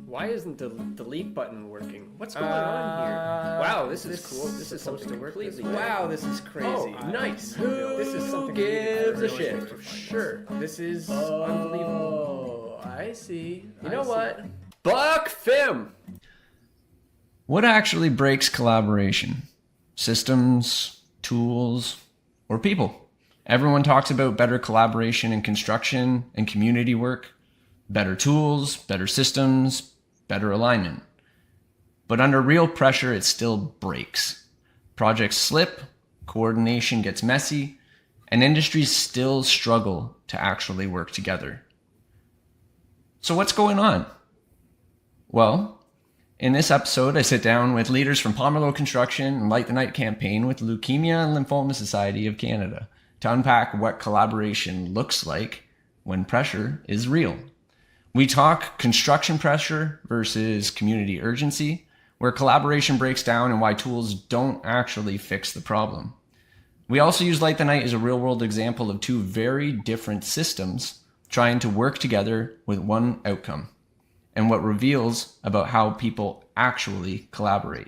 Why isn't the delete button working? What's going on here? Wow, this is cool. This is something to work completely this way. Wow, this is crazy. Oh, Nice. Who This is something gives a really shit? needed for sure. This is unbelievable. Oh, I see. You know what? BUCK FIM. What actually breaks collaboration? Systems, tools, or people? Everyone talks about better collaboration in construction and community work, better tools, better systems, better alignment. But under real pressure, it still breaks. Projects slip, coordination gets messy, and industries still struggle to actually work together. So what's going on? Well, in this episode, I sit down with leaders from Pomerleau Construction and Light the Night campaign with Leukemia and Lymphoma Society of Canada to unpack what collaboration looks like when pressure is real. We talk construction pressure versus community urgency, where collaboration breaks down and why tools don't actually fix the problem. We also use Light the Night as a real-world example of two very different systems trying to work together with one outcome, and what reveals about how people actually collaborate.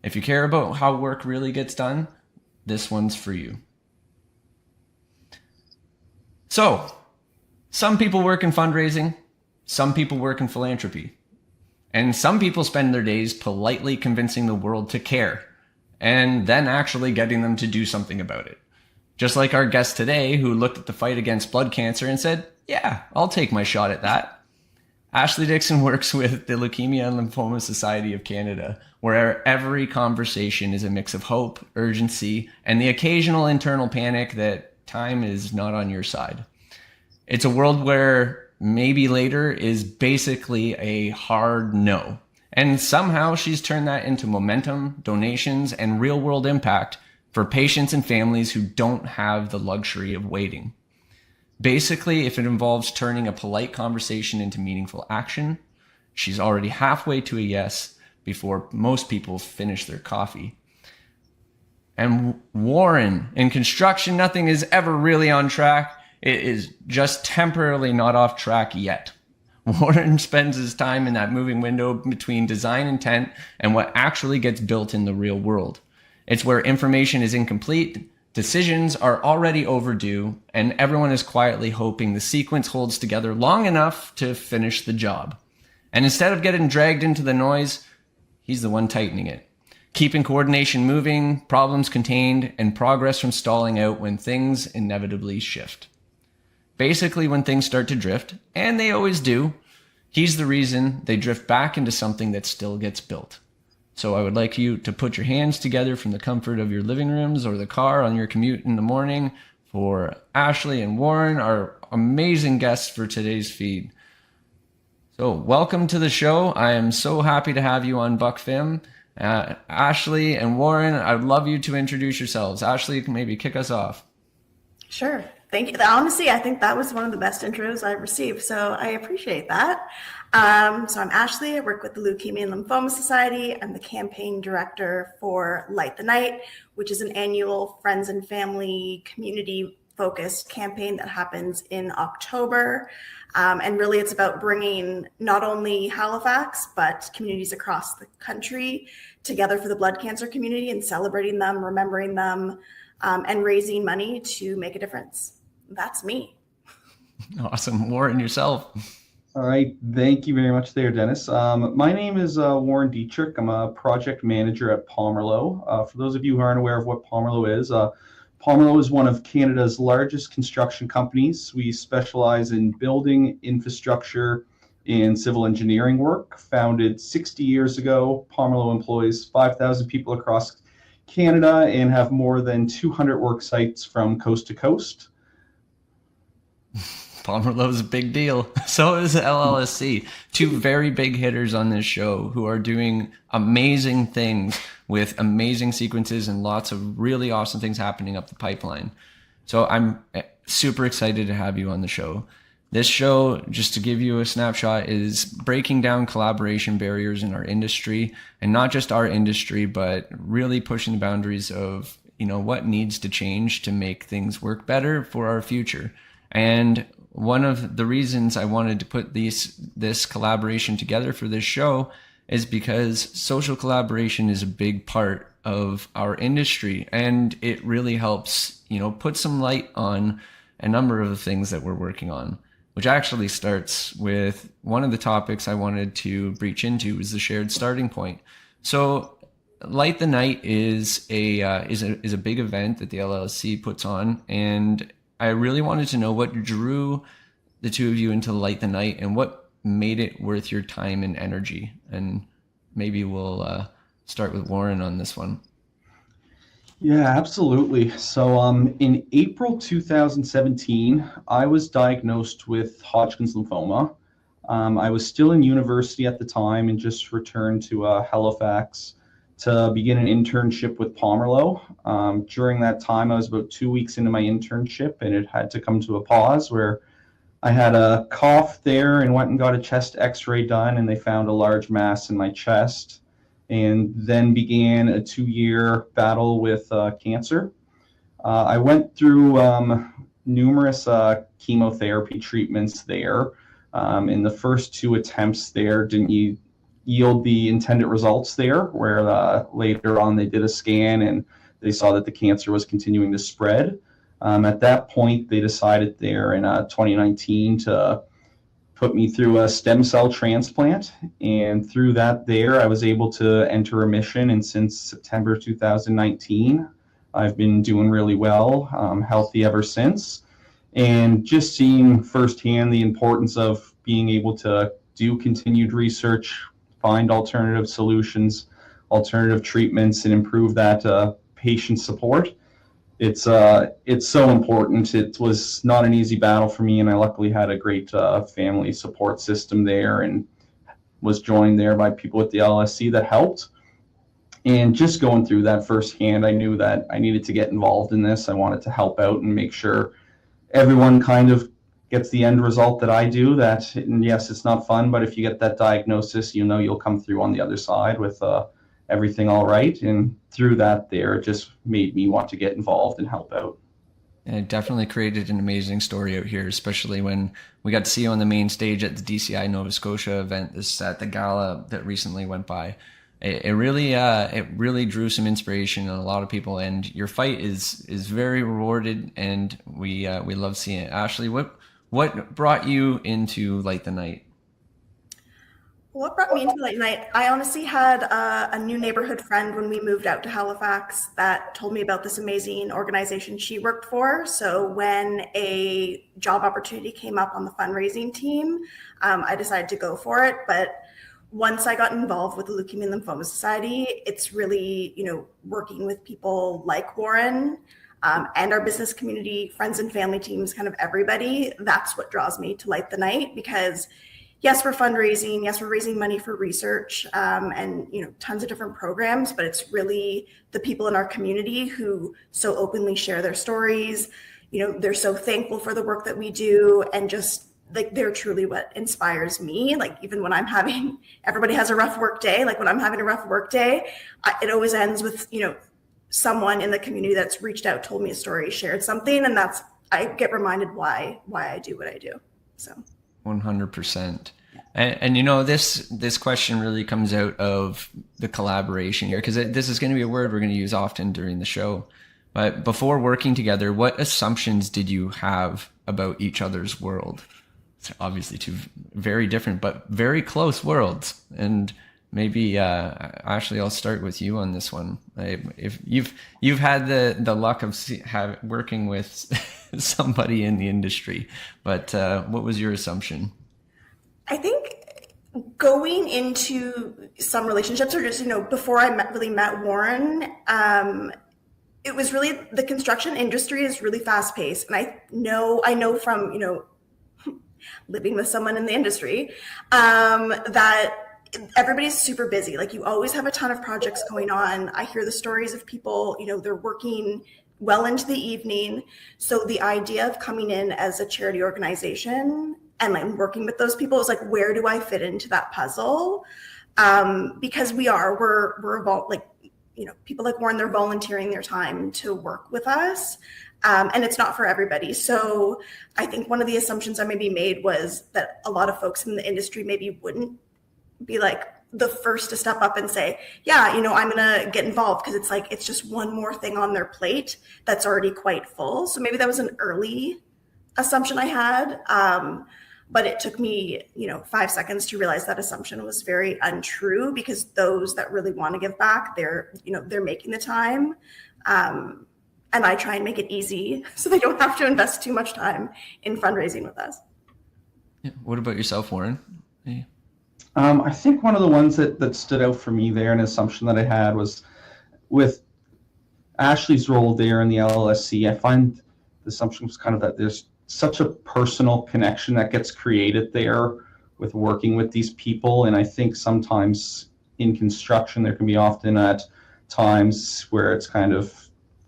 If you care about how work really gets done, this one's for you. So, some people work in fundraising, some people work in philanthropy, and some people spend their days politely convincing the world to care, and then actually getting them to do something about it. Just like our guest today, who looked at the fight against blood cancer and said, yeah, I'll take my shot at that. Ashleigh Dixon works with the Leukemia and Lymphoma Society of Canada, where every conversation is a mix of hope, urgency, and the occasional internal panic that time is not on your side. It's a world where maybe later is basically a hard no. And somehow she's turned that into momentum, donations, and real-world impact for patients and families who don't have the luxury of waiting. Basically, if it involves turning a polite conversation into meaningful action, she's already halfway to a yes before most people finish their coffee. And Warren, in construction, nothing is ever really on track. It is just temporarily not off track yet. Warren spends his time in that moving window between design intent and what actually gets built in the real world. It's where information is incomplete, decisions are already overdue, and everyone is quietly hoping the sequence holds together long enough to finish the job. And instead of getting dragged into the noise, he's the one tightening it, keeping coordination moving, problems contained, and progress from stalling out when things inevitably shift. Basically, when things start to drift, and they always do, he's the reason they drift back into something that still gets built. So I would like you to put your hands together from the comfort of your living rooms or the car on your commute in the morning for Ashleigh and Warren, our amazing guests for today's feed. So welcome to the show. I am so happy to have you on BUCK FIM. Ashleigh and Warren, I'd love you to introduce yourselves. Ashleigh, you can maybe kick us off. Sure. Thank you. Honestly, I think that was one of the best intros I've received, so I appreciate that. So I'm Ashleigh. I work with the Leukemia and Lymphoma Society. I'm the campaign director for Light the Night, which is an annual friends and family community-focused campaign that happens in October. And really, it's about bringing not only Halifax, but communities across the country together for the blood cancer community and celebrating them, remembering them, and raising money to make a difference. That's me. Awesome. Warren, yourself. All right. Thank you very much there, Dennis. My name is Warren Dietrich. I'm a project manager at Pomerleau. For those of you who aren't aware of what Pomerleau is, Pomerleau is one of Canada's largest construction companies. We specialize in building, infrastructure, and civil engineering work. Founded 60 years ago, Pomerleau employs 5,000 people across Canada and have more than 200 work sites from coast to coast. Pomerleau's a big deal. So is LLSC. Two very big hitters on this show who are doing amazing things with amazing sequences and lots of really awesome things happening up the pipeline. So I'm super excited to have you on the show. This show, just to give you a snapshot, is breaking down collaboration barriers in our industry, and not just our industry, but really pushing the boundaries of, what needs to change to make things work better for our future. And one of the reasons I wanted to put this collaboration together for this show is because social collaboration is a big part of our industry, and it really helps, put some light on a number of the things that we're working on, which actually starts with one of the topics I wanted to breach into is the shared starting point. So Light the Night is a big event that the LLSC puts on, and I really wanted to know what drew the two of you into Light the Night and what made it worth your time and energy. And maybe we'll start with Warren on this one. Yeah, absolutely. So in April 2017, I was diagnosed with Hodgkin's lymphoma. I was still in university at the time and just returned to Halifax to begin an internship with Pomerleau. During that time, I was about 2 weeks into my internship, and it had to come to a pause where I had a cough there and went and got a chest x-ray done, and they found a large mass in my chest, and then began a 2-year battle with cancer. I went through numerous chemotherapy treatments there. In the first 2 attempts there didn't yield the intended results there, where later on they did a scan and they saw that the cancer was continuing to spread. At that point, they decided there in 2019 to put me through a stem cell transplant. And through that there, I was able to enter remission. And since September 2019, I've been doing really well, healthy ever since. And just seeing firsthand the importance of being able to do continued research, find alternative solutions, alternative treatments, and improve that patient support. It's so important. It was not an easy battle for me, and I luckily had a great family support system there and was joined there by people at the LLSC that helped. And just going through that firsthand, I knew that I needed to get involved in this. I wanted to help out and make sure everyone kind of gets the end result that I do. That, and yes, it's not fun, but if you get that diagnosis, you'll come through on the other side with everything all right. And through that there, it just made me want to get involved and help out. And it definitely created an amazing story out here, especially when we got to see you on the main stage at the DCI Nova Scotia event, at the gala that recently went by. It really drew some inspiration in a lot of people, and your fight is very rewarded, and we love seeing it. Ashleigh, what brought you into Light the Night? What brought me into Light the Night? I honestly had a new neighborhood friend when we moved out to Halifax that told me about this amazing organization she worked for. So when a job opportunity came up on the fundraising team, I decided to go for it. But once I got involved with the Leukemia and Lymphoma Society, it's really, working with people like Warren and our business community, friends and family teams, kind of everybody. That's what draws me to Light the Night, because yes, we're fundraising. Yes, we're raising money for research and, tons of different programs, but it's really the people in our community who so openly share their stories. They're so thankful for the work that we do, and just like, they're truly what inspires me. Like, even when everybody has a rough work day, like when I'm having a rough work day, it always ends with, someone in the community that's reached out, told me a story, shared something. And I get reminded why I do what I do. So 100%. And this question really comes out of the collaboration here, because this is going to be a word we're going to use often during the show. But before working together, what assumptions did you have about each other's world? It's obviously two very different but very close worlds. And maybe Ashleigh, I'll start with you on this one. If you've had the luck of working with somebody in the industry, but what was your assumption? I think going into some relationships, or just before I really met Warren, it was really, the construction industry is really fast paced, and I know from living with someone in the industry that everybody's super busy. Like, you always have a ton of projects going on. I hear the stories of people, they're working well into the evening. So the idea of coming in as a charity organization and like working with those people is like, where do I fit into that puzzle? Because we're like, people like Warren, they're volunteering their time to work with us. and it's not for everybody. So I think one of the assumptions I maybe made was that a lot of folks in the industry maybe wouldn't be like the first to step up and say, yeah, you know, I'm going to get involved, because it's like, it's just one more thing on their plate that's already quite full. So maybe that was an early assumption I had. But it took me, 5 seconds to realize that assumption was very untrue, because those that really want to give back, they're making the time. And I try and make it easy so they don't have to invest too much time in fundraising with us. Yeah. What about yourself, Warren? Yeah. I think one of the ones that stood out for me there, an assumption that I had, was with Ashleigh's role there in the LLSC. I find the assumption was kind of that there's such a personal connection that gets created there with working with these people. And I think sometimes in construction, there can be often at times where it's kind of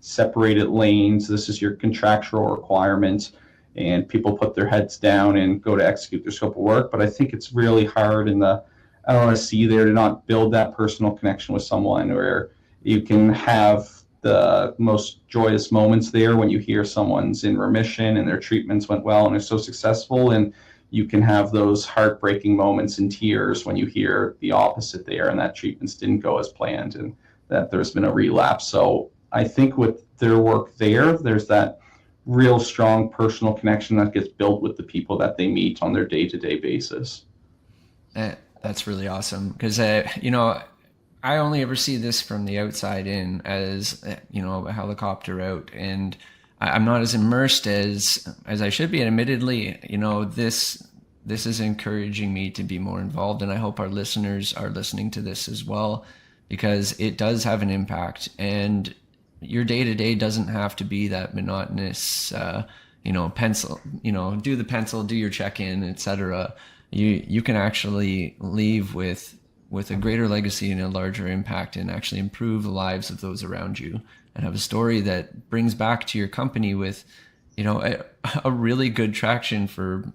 separated lanes. This is your contractual requirement, and people put their heads down and go to execute their scope of work. But I think it's really hard in the LLSC there to not build that personal connection with someone, where you can have the most joyous moments there when you hear someone's in remission and their treatments went well and they're so successful, and you can have those heartbreaking moments and tears when you hear the opposite there, and that treatments didn't go as planned and that there's been a relapse. So I think with their work there's that real strong personal connection that gets built with the people that they meet on their day-to-day basis. That's really awesome, because I only ever see this from the outside in as, a helicopter out, and I'm not as immersed as I should be. And admittedly, this is encouraging me to be more involved, and I hope our listeners are listening to this as well, because it does have an impact. And your day-to-day doesn't have to be that monotonous, pencil, do the pencil, do your check-in, etc. You can actually leave with a greater legacy and a larger impact, and actually improve the lives of those around you, and have a story that brings back to your company with, a really good traction for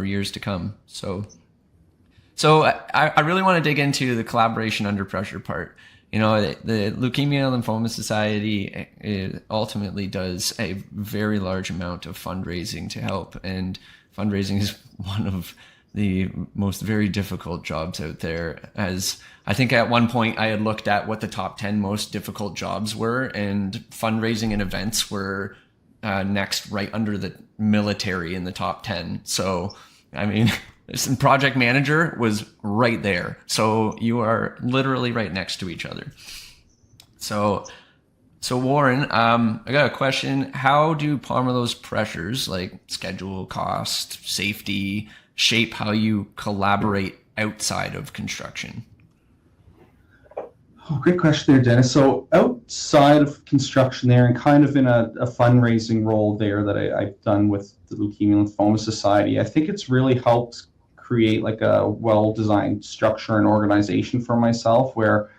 years to come. So I really want to dig into the collaboration under pressure part. The Leukemia and Lymphoma Society ultimately does a very large amount of fundraising to help, and fundraising is one of the most very difficult jobs out there. As I think at one point I had looked at what the top 10 most difficult jobs were, and fundraising and events were next, right under the military in the top 10. So, I mean, project manager was right there. So you are literally right next to each other. So Warren, I got a question. How do Pomerleau's pressures, like schedule, cost, safety, shape how you collaborate outside of construction? Oh, great question there, Dennis. So outside of construction there, and kind of in a fundraising role there that I've done with the Leukemia and Lymphoma Society, I think it's really helped create like a well-designed structure and organization for myself, where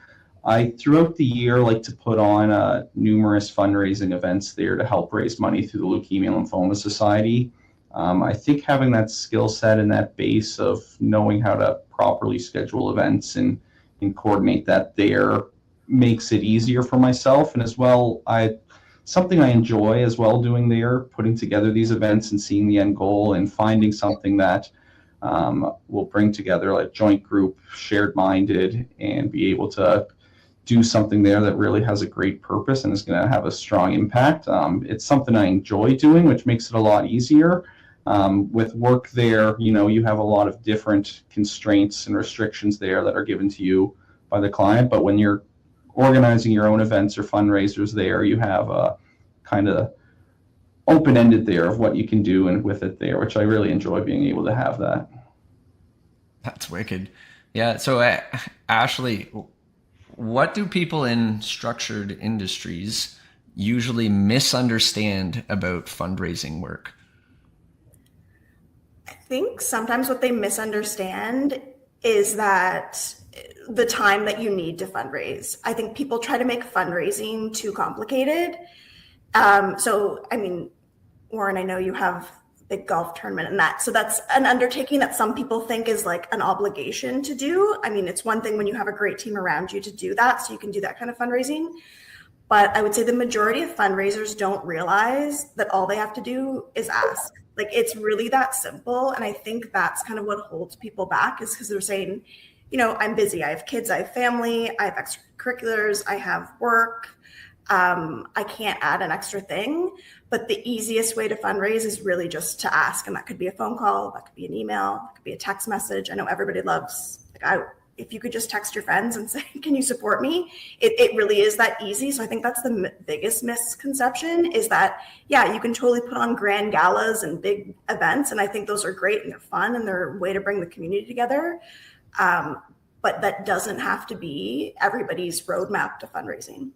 I, throughout the year, like to put on numerous fundraising events there to help raise money through the Leukemia and Lymphoma Society. I think having that skill set and that base of knowing how to properly schedule events and coordinate that there makes it easier for myself. And as well, something I enjoy as well doing there, putting together these events and seeing the end goal and finding something that will bring together like joint group, shared minded, and be able to do something there that really has a great purpose and is going to have a strong impact. It's something I enjoy doing, which makes it a lot easier. With work there, you have a lot of different constraints and restrictions there that are given to you by the client. But when you're organizing your own events or fundraisers there, you have a kind of open-ended there of what you can do and with it there, which I really enjoy being able to have that. That's wicked. Yeah. So Ashleigh, what do people in structured industries usually misunderstand about fundraising work? I think sometimes what they misunderstand is that the time that you need to fundraise. I think people try to make fundraising too complicated. So, I mean, Warren, I know you have a big golf tournament and that. So that's an undertaking that some people think is like an obligation to do. I mean, it's one thing when you have a great team around you to do that, so you can do that kind of fundraising. But I would say the majority of fundraisers don't realize that all they have to do is ask. Like, it's really that simple. And I think that's kind of what holds people back, is because they're saying, I'm busy. I have kids, I have family, I have extracurriculars, I have work. I can't add an extra thing. But the easiest way to fundraise is really just to ask. And that could be a phone call, that could be an email, that could be a text message. I know everybody loves, if you could just text your friends and say, can you support me? It really is that easy. So I think that's the biggest misconception, is that, yeah, you can totally put on grand galas and big events. And I think those are great and they're fun and they're a way to bring the community together. But that doesn't have to be everybody's roadmap to fundraising.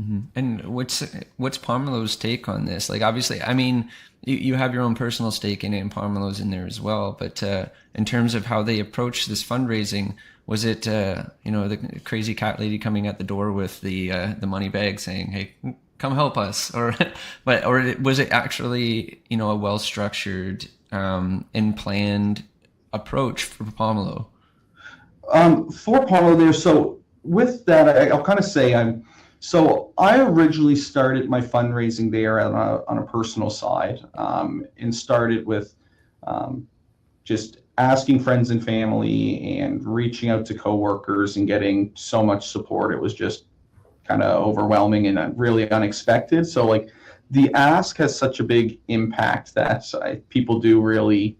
Mm-hmm. And what's Pomerleau's take on this? Like, obviously, I mean, you have your own personal stake in it, and Pomerleau's in there as well. But in terms of how they approach this fundraising, was it the crazy cat lady coming at the door with the money bag saying, "Hey, come help us," or was it actually a well structured and planned approach for Pomerleau? For Pomerleau there, so with that, I'll kind of say So I originally started my fundraising there on a personal side, and started with just asking friends and family and reaching out to coworkers and getting so much support. It was just kind of overwhelming and really unexpected. So like, the ask has such a big impact that people do really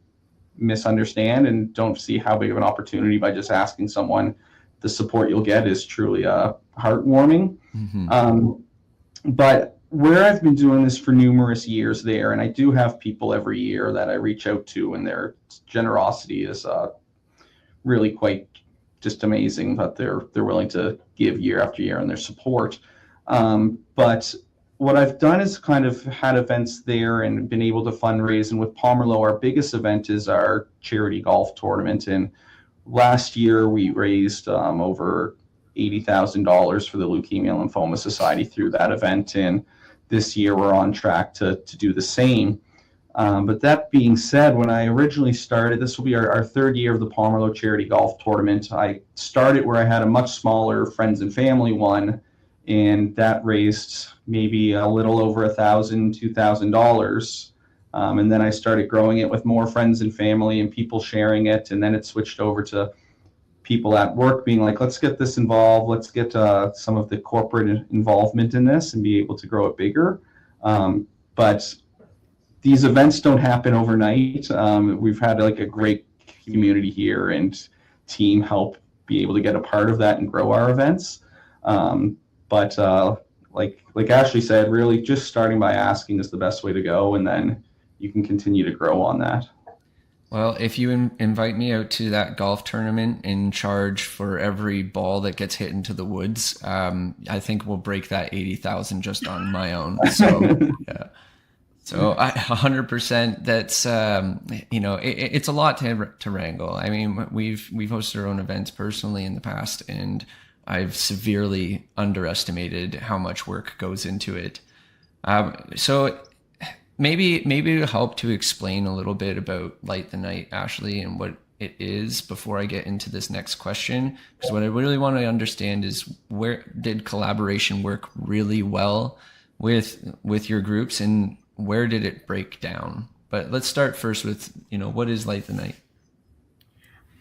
misunderstand and don't see how big of an opportunity by just asking someone. The support you'll get is truly heartwarming. Mm-hmm. But where I've been doing this for numerous years there, and I do have people every year that I reach out to, and their generosity is really quite just amazing, that they're willing to give year after year and their support. But what I've done is kind of had events there and been able to fundraise. And with Pomerleau, our biggest event is our charity golf tournament. And last year, we raised over $80,000 for the Leukemia and Lymphoma Society through that event. And this year, we're on track to do the same. But that being said, when I originally started, this will be our third year of the Pomerleau Charity Golf Tournament. I started where I had a much smaller friends and family one, and that raised maybe a little over $1,000, $2,000. And then I started growing it with more friends and family and people sharing it. And then it switched over to people at work being like, let's get this involved. Let's get some of the corporate involvement in this and be able to grow it bigger. But these events don't happen overnight. We've had like a great community here and team help be able to get a part of that and grow our events. But like Ashleigh said, really just starting by asking is the best way to go. And then you can continue to grow on that. Well, if you invite me out to that golf tournament and charge for every ball that gets hit into the woods, I think we'll break that 80,000 just on my own. So, yeah. So 100%. That's it's a lot to wrangle. I mean, we've hosted our own events personally in the past, and I've severely underestimated how much work goes into it. So maybe it'll help to explain a little bit about Light the Night, Ashleigh, and what it is before I get into this next question. Because what I really want to understand is, where did collaboration work really well with your groups, and where did it break down? But let's start first with, what is Light the Night?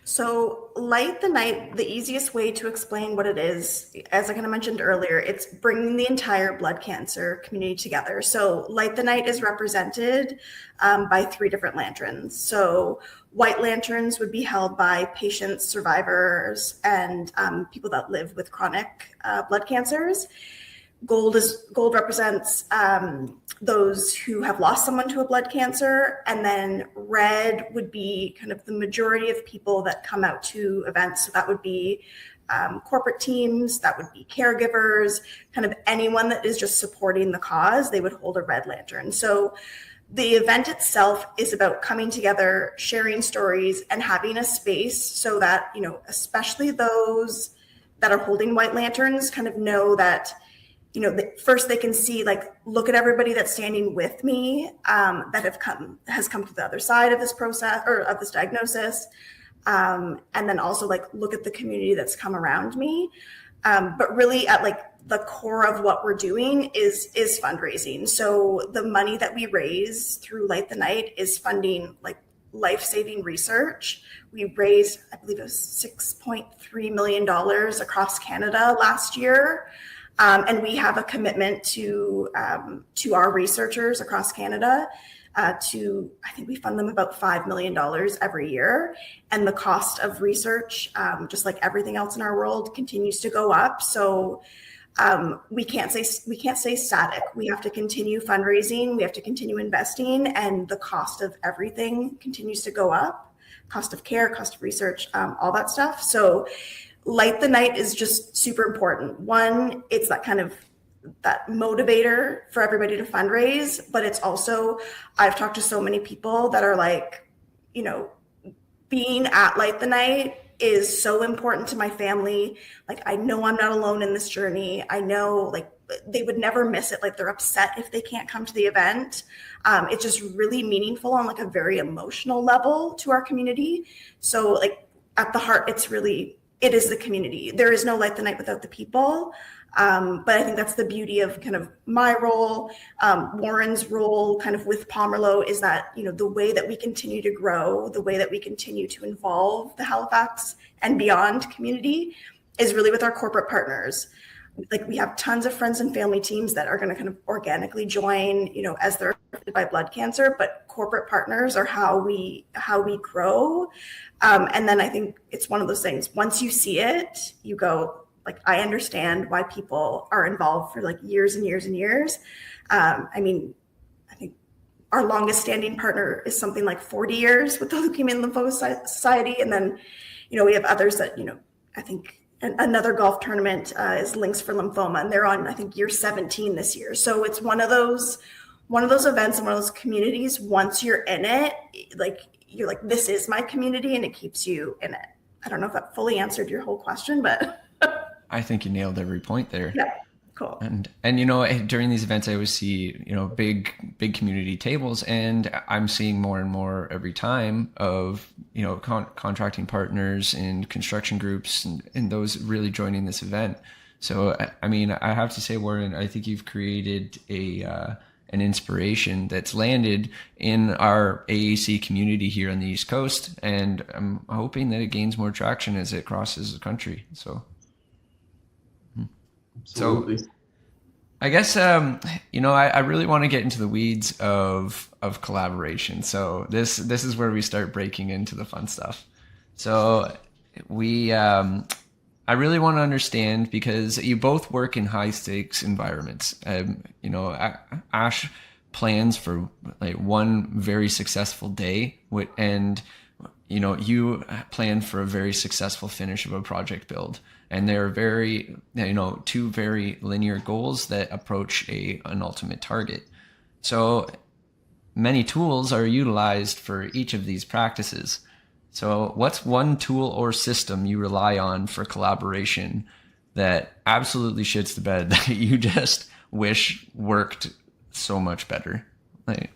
So Light the Night, the easiest way to explain what it is, as I kind of mentioned earlier, it's bringing the entire blood cancer community together. So Light the Night is represented by 3 different lanterns. So white lanterns would be held by patients, survivors, and people that live with chronic blood cancers. Gold represents those who have lost someone to a blood cancer, and then red would be kind of the majority of people that come out to events. So that would be corporate teams, that would be caregivers, kind of anyone that is just supporting the cause. They would hold a red lantern. So the event itself is about coming together, sharing stories, and having a space so that, especially those that are holding white lanterns kind of know that, first they can see, look at everybody that's standing with me that has come to the other side of this process or of this diagnosis. And then also look at the community that's come around me. But really at the core of what we're doing is fundraising. So the money that we raise through Light the Night is funding like life-saving research. We raised, I believe it was $6.3 million across Canada last year. And we have a commitment to our researchers across Canada I think we fund them about $5 million every year. And the cost of research, just like everything else in our world, continues to go up. So we can't stay static. We have to continue fundraising. We have to continue investing, and the cost of everything continues to go up. Cost of care, cost of research, all that stuff. So Light the Night is just super important. One, it's that kind of that motivator for everybody to fundraise, but it's also, I've talked to so many people that are like, you know, being at Light the Night is so important to my family. Like, I know I'm not alone in this journey. I know, like, they would never miss it. Like, they're upset if they can't come to the event. It's just really meaningful on like a very emotional level to our community. So like at the heart, it is the community. There is no Light the Night without the people. But I think that's the beauty of kind of my role, Warren's role kind of with Pomerleau, is that, you know, the way that we continue to grow, the way that we continue to involve the Halifax and beyond community is really with our corporate partners. Like, we have tons of friends and family teams that are going to kind of organically join, you know, as they're affected by blood cancer, but corporate partners are how we grow. And then I think it's one of those things, once you see it, you go, like, I understand why people are involved for like years and years and years. I mean, I think our longest standing partner is something like 40 years with the Leukemia and Lymphoma Society. And then, you know, we have others that, you know, I think another golf tournament is Links for Lymphoma, and they're on, I think, year 17 this year. So it's one of those events and one of those communities, once you're in it, like, you're like, this is my community, and it keeps you in it. I don't know if that fully answered your whole question, but I think you nailed every point there. Yeah, cool. And you know, during these events, I always see, you know, big community tables, and I'm seeing more and more every time of, you know, contracting partners and construction groups and those really joining this event. So, I mean, I have to say, Warren, I think you've created an inspiration that's landed in our AAC community here on the East Coast, and I'm hoping that it gains more traction as it crosses the country. So. Absolutely. So I guess, you know, I really want to get into the weeds of collaboration. So this is where we start breaking into the fun stuff. So I really want to understand, because you both work in high stakes environments. You know, Ash plans for like one very successful day, and, you know, you plan for a very successful finish of a project build. And they're very, you know, two very linear goals that approach an ultimate target. So many tools are utilized for each of these practices. So what's one tool or system you rely on for collaboration that absolutely shits the bed, that you just wish worked so much better? Like,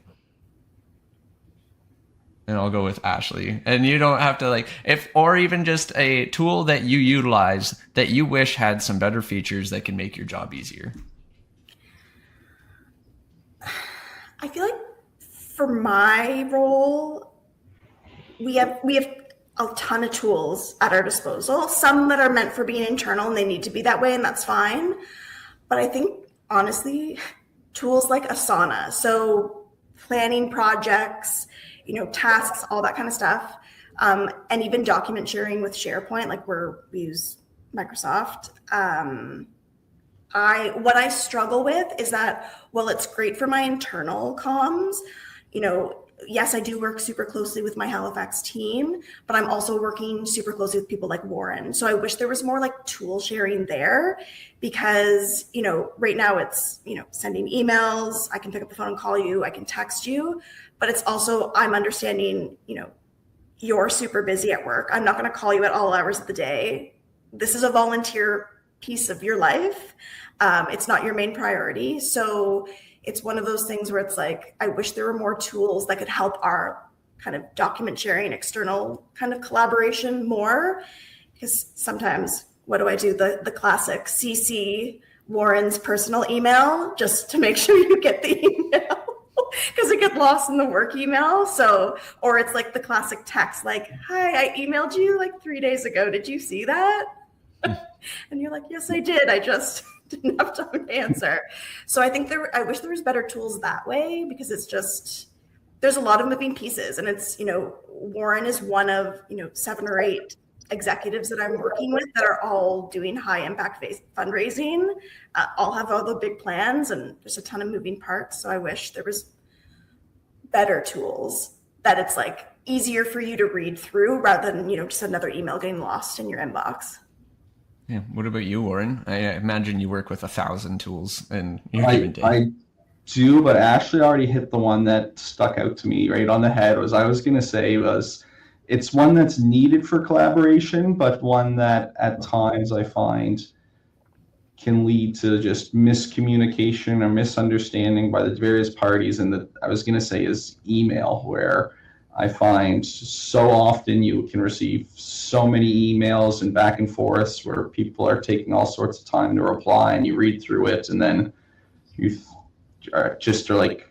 and I'll go with Ashleigh. And you don't have to or even just a tool that you utilize that you wish had some better features that can make your job easier. I feel like for my role, we have a ton of tools at our disposal, some that are meant for being internal and they need to be that way, and that's fine. But I think, honestly, tools like Asana, so planning projects, you know, tasks, all that kind of stuff. And even document sharing with SharePoint, like we use Microsoft. What I struggle with is that, well, it's great for my internal comms. You know, yes, I do work super closely with my Halifax team, but I'm also working super closely with people like Warren. So I wish there was more like tool sharing there, because, you know, right now it's, you know, sending emails. I can pick up the phone and call you. I can text you. But it's also, I'm understanding, you know, you're super busy at work. I'm not going to call you at all hours of the day. This is a volunteer piece of your life. It's not your main priority. So it's one of those things where it's like, I wish there were more tools that could help our kind of document sharing, external kind of collaboration more. Because sometimes, what do? The classic CC Warren's personal email just to make sure you get the email because it gets lost in the work email. So, or it's like the classic text, like, hi, I emailed you like 3 days ago. Did you see that? And you're like, yes, I did. I just didn't have time to answer. So I think I wish there was better tools that way, because it's just, there's a lot of moving pieces. And it's, Warren is one of, 7 or 8 executives that I'm working with that are all doing high impact fundraising, all have all the big plans, and there's a ton of moving parts. So I wish there was better tools that it's like easier for you to read through rather than, just another email getting lost in your inbox. Yeah. What about you, Warren? I imagine you work with 1,000 tools in your given day. I do, but Ashley already hit the one that stuck out to me right on the head. It's one that's needed for collaboration, but one that at times I find can lead to just miscommunication or misunderstanding by the various parties. And is email, where I find so often you can receive so many emails and back and forths where people are taking all sorts of time to reply, and you read through it, and then you are like,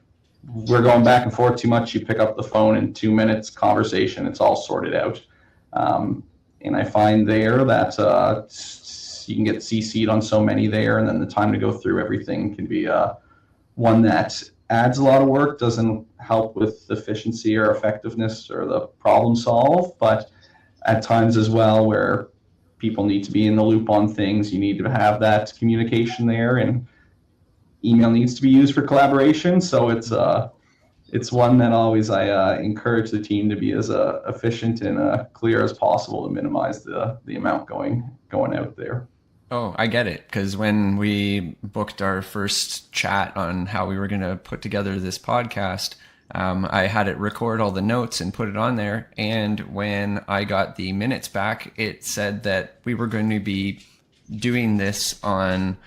we're going back and forth too much. You pick up the phone in 2 minutes, conversation, it's all sorted out. And I find there that you can get CC'd on so many there, and then the time to go through everything can be one that adds a lot of work, doesn't help with efficiency or effectiveness or the problem solve, but at times as well where people need to be in the loop on things, you need to have that communication there, and email needs to be used for collaboration. So it's one that always I encourage the team to be as efficient and clear as possible to minimize the amount going out there. Oh, I get it. Because when we booked our first chat on how we were going to put together this podcast, I had it record all the notes and put it on there. And when I got the minutes back, it said that we were going to be doing this on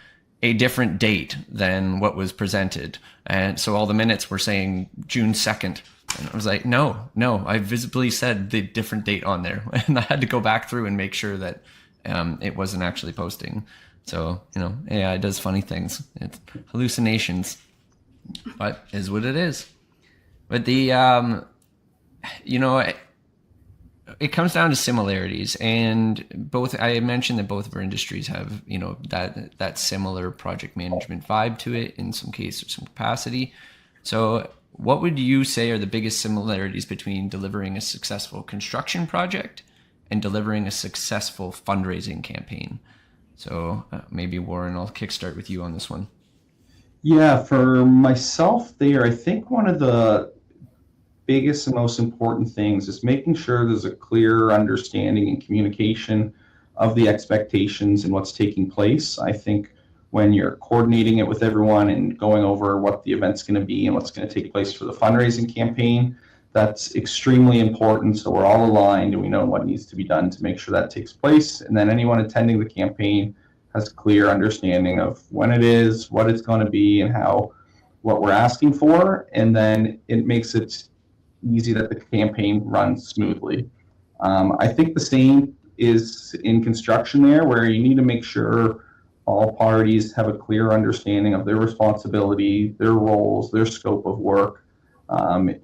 a different date than what was presented. And so all the minutes were saying June 2nd. And I was like, no, I visibly said the different date on there. And I had to go back through and make sure that it wasn't actually posting. So, AI does funny things. It's hallucinations, but is what it is. But it comes down to similarities, and I mentioned that both of our industries have, that similar project management vibe to it in some case or some capacity. So what would you say are the biggest similarities between delivering a successful construction project and delivering a successful fundraising campaign? So maybe Warren, I'll kickstart with you on this one. Yeah, for myself there, I think one of the biggest and most important things is making sure there's a clear understanding and communication of the expectations and what's taking place. I think when you're coordinating it with everyone and going over what the event's going to be and what's going to take place for the fundraising campaign, that's extremely important. So we're all aligned and we know what needs to be done to make sure that takes place. And then anyone attending the campaign has a clear understanding of when it is, what it's going to be, and what we're asking for. And then it makes it easy that the campaign runs smoothly. I think the same is in construction there, where you need to make sure all parties have a clear understanding of their responsibility, their roles, their scope of work,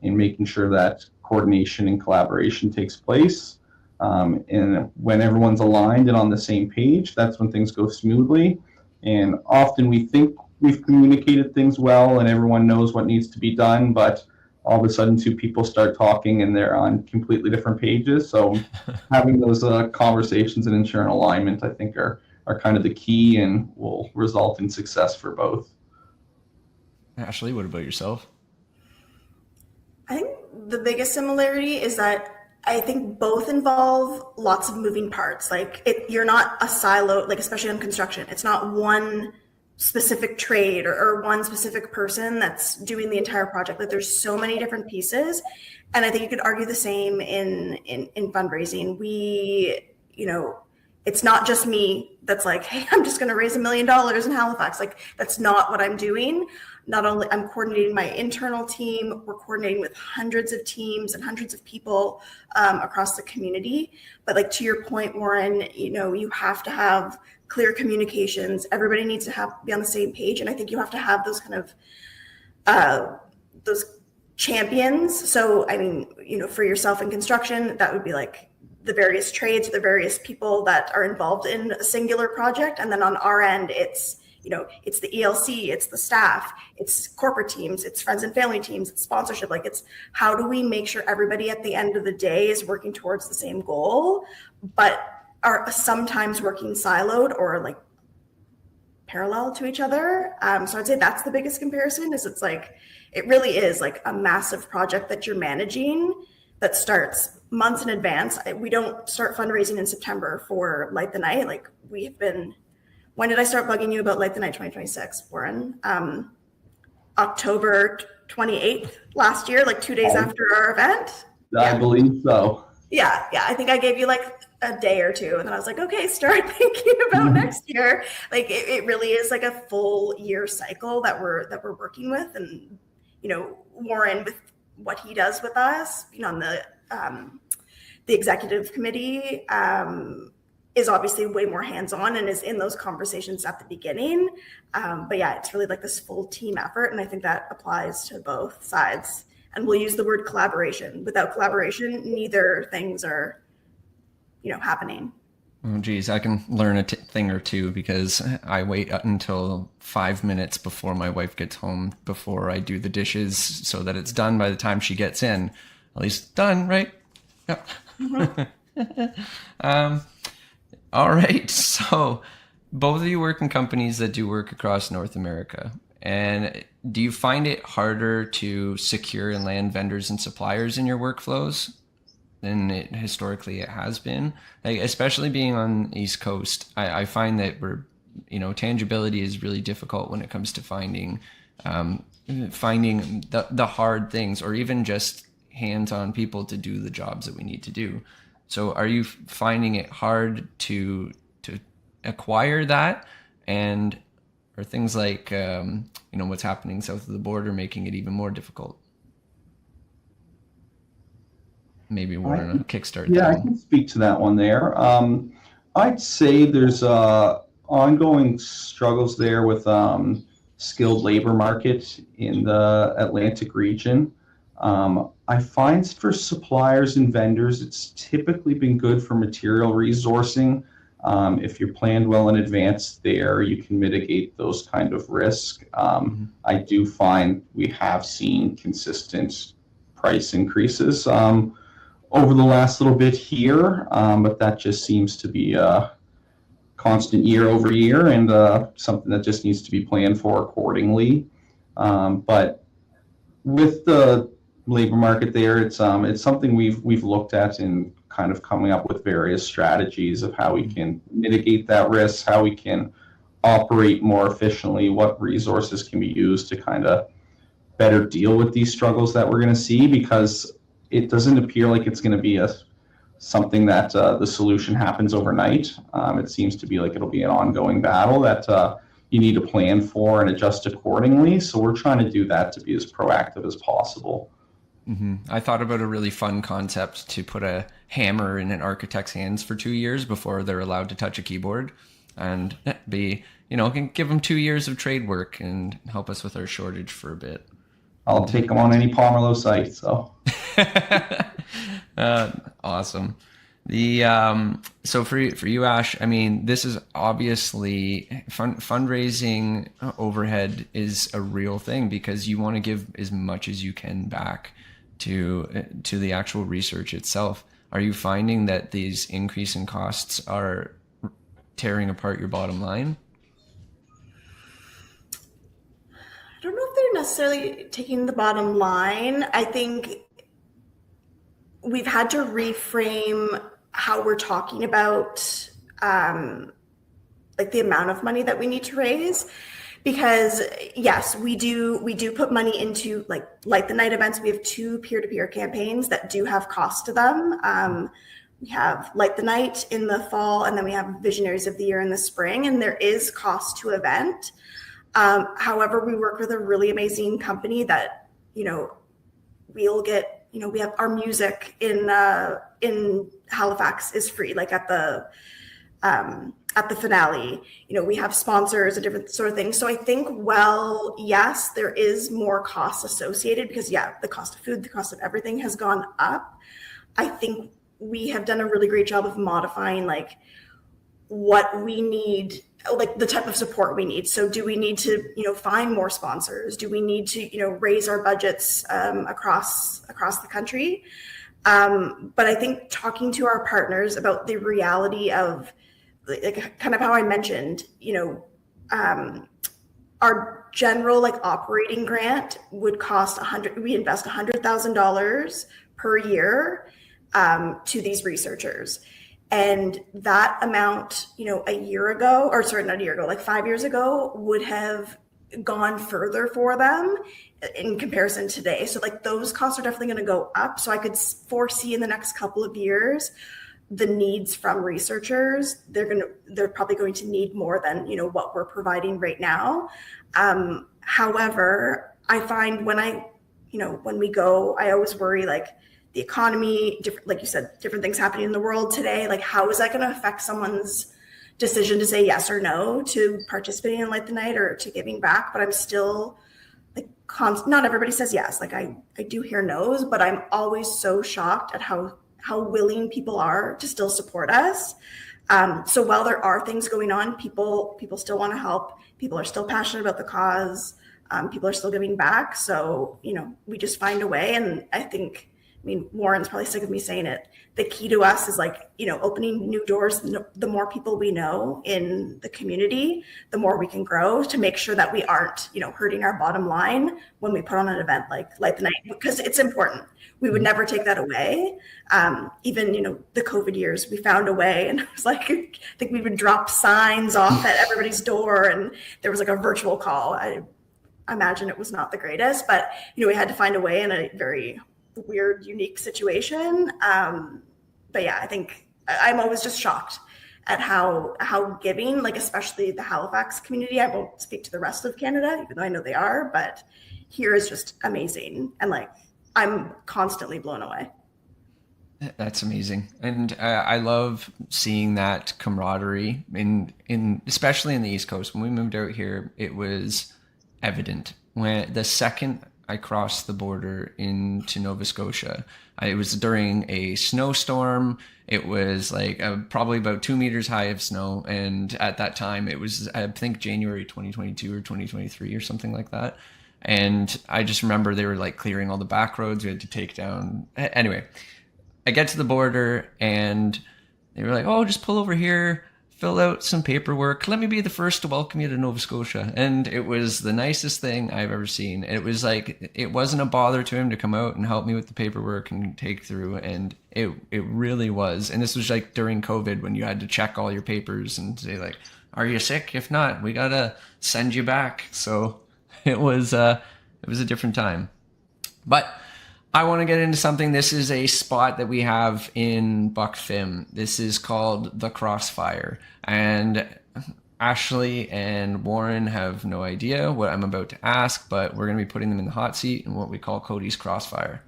in making sure that coordination and collaboration takes place. And when everyone's aligned and on the same page, that's when things go smoothly. And often we think we've communicated things well and everyone knows what needs to be done, but all of a sudden 2 people start talking and they're on completely different pages. So having those conversations and ensuring alignment, I think are kind of the key and will result in success for both. Ashleigh, what about yourself? I think the biggest similarity is that I think both involve lots of moving parts. Like you're not a silo, like especially in construction, it's not one specific trade or one specific person that's doing the entire project. Like there's so many different pieces. And I think you could argue the same in fundraising. It's not just me that's like, hey, I'm just going to raise $1 million in Halifax. Like that's not what I'm doing. Not only I'm coordinating my internal team, we're coordinating with hundreds of teams and hundreds of people across the community. But like to your point, Warren, you have to have clear communications. Everybody needs to be on the same page. And I think you have to have those kind of, those champions. So, I mean, for yourself in construction, that would be like the various trades, the various people that are involved in a singular project. And then on our end, it's the ELC, it's the staff, it's corporate teams, it's friends and family teams, it's sponsorship. Like, it's how do we make sure everybody at the end of the day is working towards the same goal, but are sometimes working siloed or like parallel to each other. So I'd say that's the biggest comparison. It's like, it really is like a massive project that you're managing that starts months in advance. We don't start fundraising in September for Light the Night. Like, we have been, when did I start bugging you about Light the Night 2026, Warren? October 28th last year, like 2 days after our event. I believe so. Yeah. I think I gave you like a day or two, and then I was like, okay, start thinking about next year. Like, it really is like a full year cycle that we're working with. And Warren, with what he does with us, on the executive committee, is obviously way more hands-on and is in those conversations at the beginning. But yeah, it's really like this full team effort, and I think that applies to both sides. And we'll use the word collaboration. Without collaboration, neither things are happening. Oh, geez, I can learn a thing or two because I wait until 5 minutes before my wife gets home before I do the dishes so that it's done by the time she gets in. At least done, right? Yeah. Mm-hmm. All right. So both of you work in companies that do work across North America. And do you find it harder to secure and land vendors and suppliers in your workflows than it historically it has been? Like, especially being on the East Coast, I find that tangibility is really difficult when it comes to finding the hard things, or even just hands-on people to do the jobs that we need to do. So are you finding it hard to acquire that? And are things like what's happening south of the border making it even more difficult? Maybe we're on a kickstart. Yeah, I can speak to that one there. I'd say there's ongoing struggles there with skilled labor market in the Atlantic region. I find for suppliers and vendors, it's typically been good for material resourcing. If you're planned well in advance there, you can mitigate those kind of risk. I do find we have seen consistent price increases over the last little bit here, but that just seems to be a constant year over year, and something that just needs to be planned for accordingly. But with the labor market there, it's something we've looked at in kind of coming up with various strategies of how we can mitigate that risk, how we can operate more efficiently, what resources can be used to kind of better deal with these struggles that we're going to see, because it doesn't appear like it's going to be something that the solution happens overnight. It seems to be like it'll be an ongoing battle that you need to plan for and adjust accordingly. So we're trying to do that to be as proactive as possible. Mm-hmm. I thought about a really fun concept to put a hammer in an architect's hands for 2 years before they're allowed to touch a keyboard, and can give them 2 years of trade work and help us with our shortage for a bit. I'll take them on any Pomerleau site. So awesome. So for you, Ash, I mean, this is obviously fundraising overhead is a real thing because you want to give as much as you can back to the actual research itself. Are you finding that these increase in costs are tearing apart your bottom line? I don't know if they're necessarily taking the bottom line. I think we've had to reframe how we're talking about like the amount of money that we need to raise, because yes, we do put money into like Light the Night events. We have 2 peer-to-peer campaigns that do have cost to them. We have Light the Night in the fall, and then we have Visionaries of the Year in the spring, and there is cost to event. However, we work with a really amazing company that, we'll get, we have our music in Halifax is free, like at the at the finale, we have sponsors and different sort of things. So I think, well, yes, there is more costs associated because, the cost of food, the cost of everything has gone up. I think we have done a really great job of modifying like what we need, like the type of support we need. So do we need to, find more sponsors? Do we need to, raise our budgets across the country? But I think talking to our partners about the reality of like kind of how I mentioned, our general like operating grant would cost we invest $100,000 per year to these researchers. And that amount, a year ago, or sorry, not a year ago, like 5 years ago, would have gone further for them in comparison today. So like those costs are definitely going to go up. So I could foresee in the next couple of years, the needs from researchers, they're probably going to need more than, what we're providing right now. However, I find when we go, I always worry like, the economy, different, like you said, different things happening in the world today. Like, how is that going to affect someone's decision to say yes or no to participating in Light the Night or to giving back? But I'm still like, not everybody says yes. Like I do hear no's, but I'm always so shocked at how willing people are to still support us. So while there are things going on, people still want to help. People are still passionate about the cause. People are still giving back. So, we just find a way. And I think, Warren's probably sick of me saying it. The key to us is like, opening new doors. The more people we know in the community, the more we can grow to make sure that we aren't, hurting our bottom line when we put on an event like Light the Night, because it's important. We would never take that away. Even, the COVID years, we found a way. And it was like, I think we would drop signs off at everybody's door and there was like a virtual call. I imagine it was not the greatest, but, we had to find a way in a very weird, unique situation. But yeah, I think I'm always just shocked at how giving, like especially the Halifax community. I won't speak to the rest of Canada, even though I know they are, but here is just amazing. And like, I'm constantly blown away. That's amazing. And I love seeing that camaraderie in especially in the East Coast. When we moved out here, it was evident. When the second I crossed the border into Nova Scotia, it was during a snowstorm. It was like probably about 2 meters high of snow. And at that time, it was, I think, January 2022 or 2023 or something like that. And I just remember they were like clearing all the back roads. We had to take down. Anyway, I get to the border and they were like, oh, just pull over here, fill out some paperwork. Let me be the first to welcome you to Nova Scotia. And it was the nicest thing I've ever seen. It was like, it wasn't a bother to him to come out and help me with the paperwork and take through. And it really was. And this was like during COVID when you had to check all your papers and say like, are you sick? If not, we got to send you back. So it was a different time. But I want to get into something. This is a spot that we have in BUCK FIM. This is called the Crossfire. And Ashleigh and Warren have no idea what I'm about to ask, but we're going to be putting them in the hot seat in what we call CODii's Crossfire.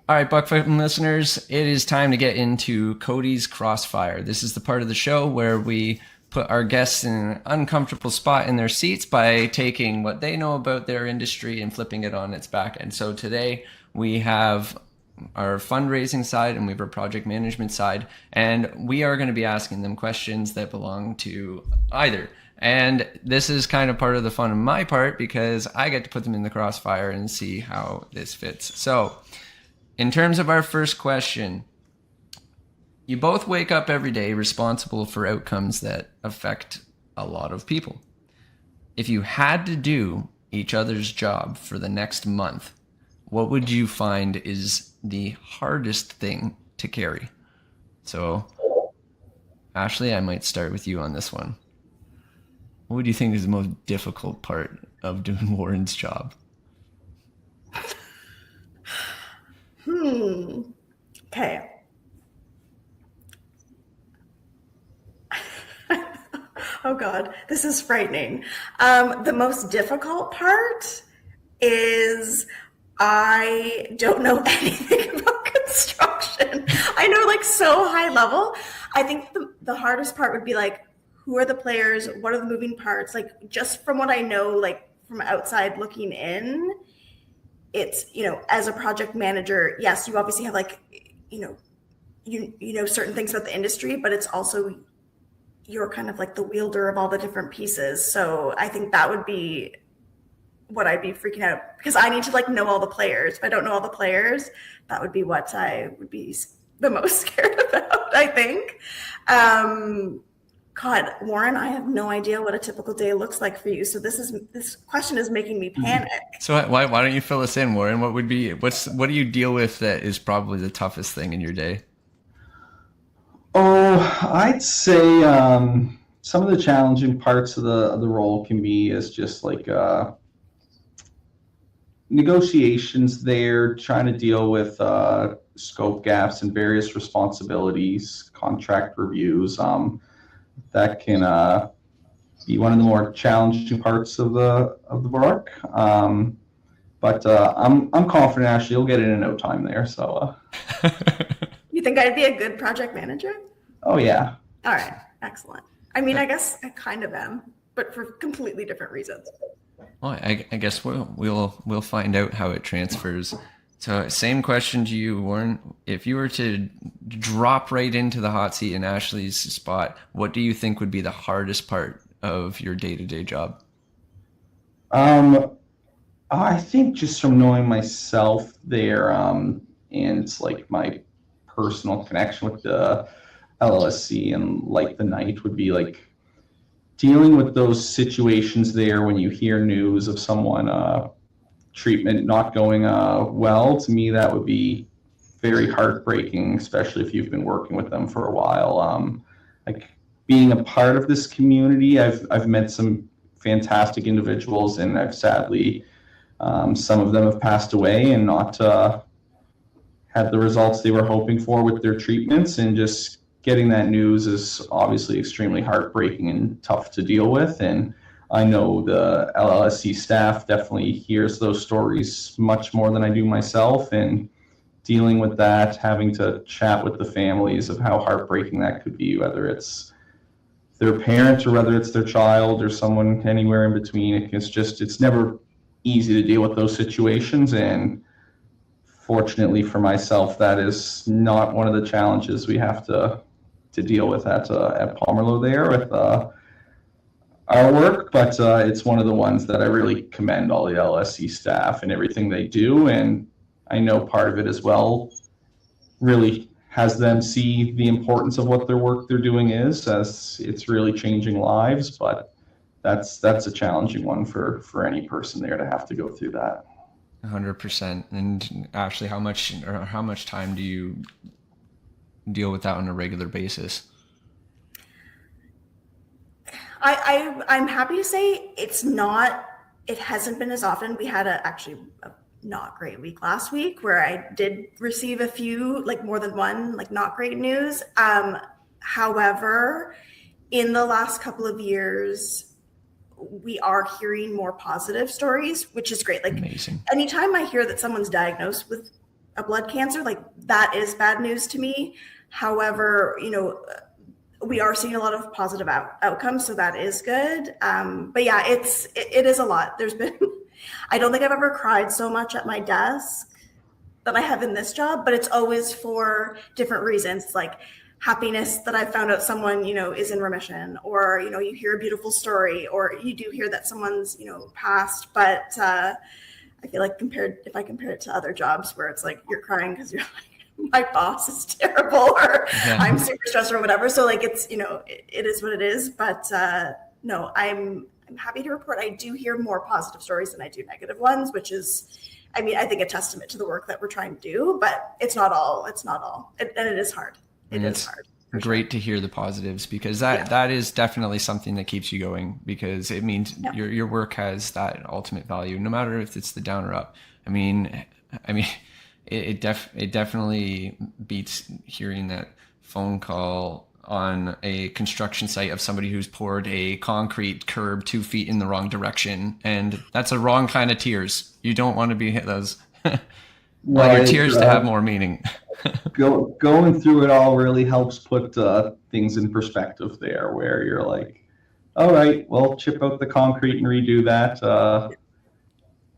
All right, BUCK FIM listeners, it is time to get into CODii's Crossfire. This is the part of the show where we put our guests in an uncomfortable spot in their seats by taking what they know about their industry and flipping it on its back. And so today we have our fundraising side and we have our project management side, and we are going to be asking them questions that belong to either. And this is kind of part of the fun of my part because I get to put them in the crossfire and see how this fits. So in terms of our first question, you both wake up every day responsible for outcomes that affect a lot of people. If you had to do each other's job for the next month, what would you find is the hardest thing to carry? So, Ashleigh, I might start with you on this one. What would you think is the most difficult part of doing Warren's job? Okay. Oh God, this is frightening. The most difficult part is I don't know anything about construction. I know, like, so high level. I think the hardest part would be like, who are the players? What are the moving parts? Like, just from what I know, like from outside looking in, it's, as a project manager, yes, you obviously have like, you know certain things about the industry, but it's also you're kind of like the wielder of all the different pieces. So I think that would be what I'd be freaking out, because I need to like know all the players. If I don't know all the players, that would be what I would be the most scared about, I think. God, Warren, I have no idea what a typical day looks like for you. So this question is making me panic. So why don't you fill us in, Warren? What do you deal with that is probably the toughest thing in your day? Oh, I'd say some of the challenging parts of the role can be is just like negotiations there, trying to deal with scope gaps and various responsibilities, contract reviews. That can be one of the more challenging parts of the work. But I'm confident, Ashley, you'll get it in no time there. So. You think I'd be a good project manager? Oh yeah. All right, excellent. I mean, I guess I kind of am, but for completely different reasons. Well, I guess we'll find out how it transfers. So same question to you, Warren. If you were to drop right into the hot seat in Ashleigh's spot, what do you think would be the hardest part of your day-to-day job? I think just from knowing myself there, and it's like my personal connection with the LLSC and Light the Night would be like dealing with those situations there when you hear news of someone treatment not going well. To me, that would be very heartbreaking, especially if you've been working with them for a while. Like being a part of this community, I've met some fantastic individuals, and I've sadly some of them have passed away and not had the results they were hoping for with their treatments, and just getting that news is obviously extremely heartbreaking and tough to deal with. And I know the LLSC staff definitely hears those stories much more than I do myself, and dealing with that, having to chat with the families of how heartbreaking that could be, whether it's their parent or whether it's their child or someone anywhere in between. It's never easy to deal with those situations. And fortunately for myself, that is not one of the challenges we have to deal with at Pomerleau there with our work, but it's one of the ones that I really commend all the LSC staff and everything they do. And I know part of it as well really has them see the importance of what their work they're doing is, as it's really changing lives. But that's a challenging one for any person there to have to go through that. 100%. And Ashleigh, how much time do you deal with that on a regular basis? I'm happy to say it hasn't been as often. We had actually a not great week last week where I did receive a few, like more than one, like not great news. However, in the last couple of years, we are hearing more positive stories, which is great. Like amazing. Anytime I hear that someone's diagnosed with a blood cancer, like that is bad news to me. However, we are seeing a lot of positive outcomes, so that is good. But yeah, it is a lot. There's been, I don't think I've ever cried so much at my desk than I have in this job, but it's always for different reasons, like happiness that I found out someone, is in remission, or, you hear a beautiful story, or you do hear that someone's, passed. But I feel like if I compare it to other jobs where it's like you're crying because you're like, my boss is terrible, or I'm super stressed or whatever. So like it's, it is what it is. But no, I'm happy to report I do hear more positive stories than I do negative ones, which is, I think a testament to the work that we're trying to do, but it's not all. And it is hard. It is hard. Great to hear the positives, because that is definitely something that keeps you going, because it means your work has that ultimate value, no matter if it's the down or up. It definitely beats hearing that phone call on a construction site of somebody who's poured a concrete curb 2 feet in the wrong direction, and that's a wrong kind of tears. You don't want to be hit those. Allow your tears to have more meaning. Going through it all really helps put things in perspective there, where you're like, all right, well, chip out the concrete and redo that.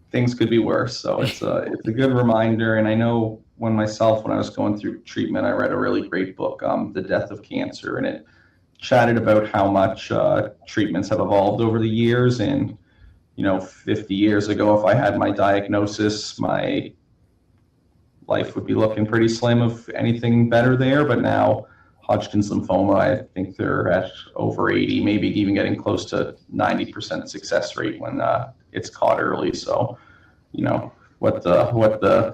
Things could be worse. So it's a good reminder. And I know when I was going through treatment, I read a really great book, The Death of Cancer, and it chatted about how much treatments have evolved over the years. And 50 years ago, if I had my diagnosis, my life would be looking pretty slim if anything better there. But now Hodgkin's lymphoma, I think they're at over 80, maybe even getting close to 90% success rate when it's caught early. So, what the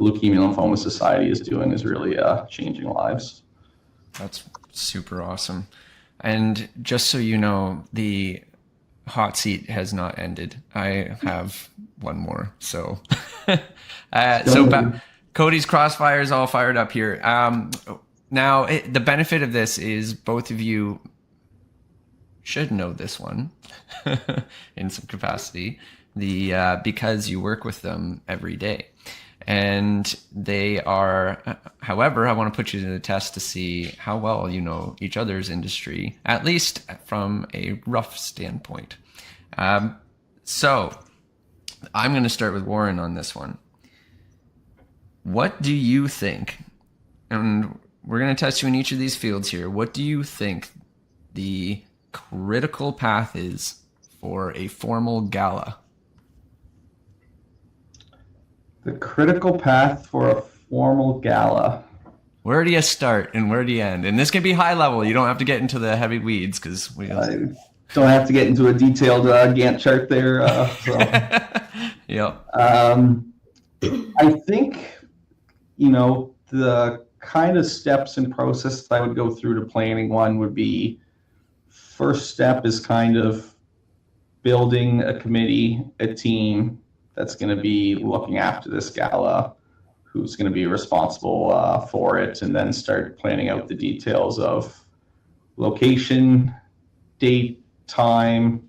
Leukemia Lymphoma Society is doing is really changing lives. That's super awesome. And just so you know, the hot seat has not ended. I have one more. So, CODii's Crossfire is all fired up here. Now, the benefit of this is both of you should know this one in some capacity, because you work with them every day. And they are, however, I want to put you to the test to see how well you know each other's industry, at least from a rough standpoint. So I'm going to start with Warren on this one. What do you think, and we're going to test you in each of these fields here, what do you think the critical path is for a formal gala? The critical path for a formal gala. Where do you start and where do you end? And this can be high level. You don't have to get into the heavy weeds because we don't have to get into a detailed Gantt chart there. So. Yep. I think, the kind of steps and process I would go through to planning one would be, first step is kind of building a committee, a team that's going to be looking after this gala, who's going to be responsible for it, and then start planning out the details of location, date, time,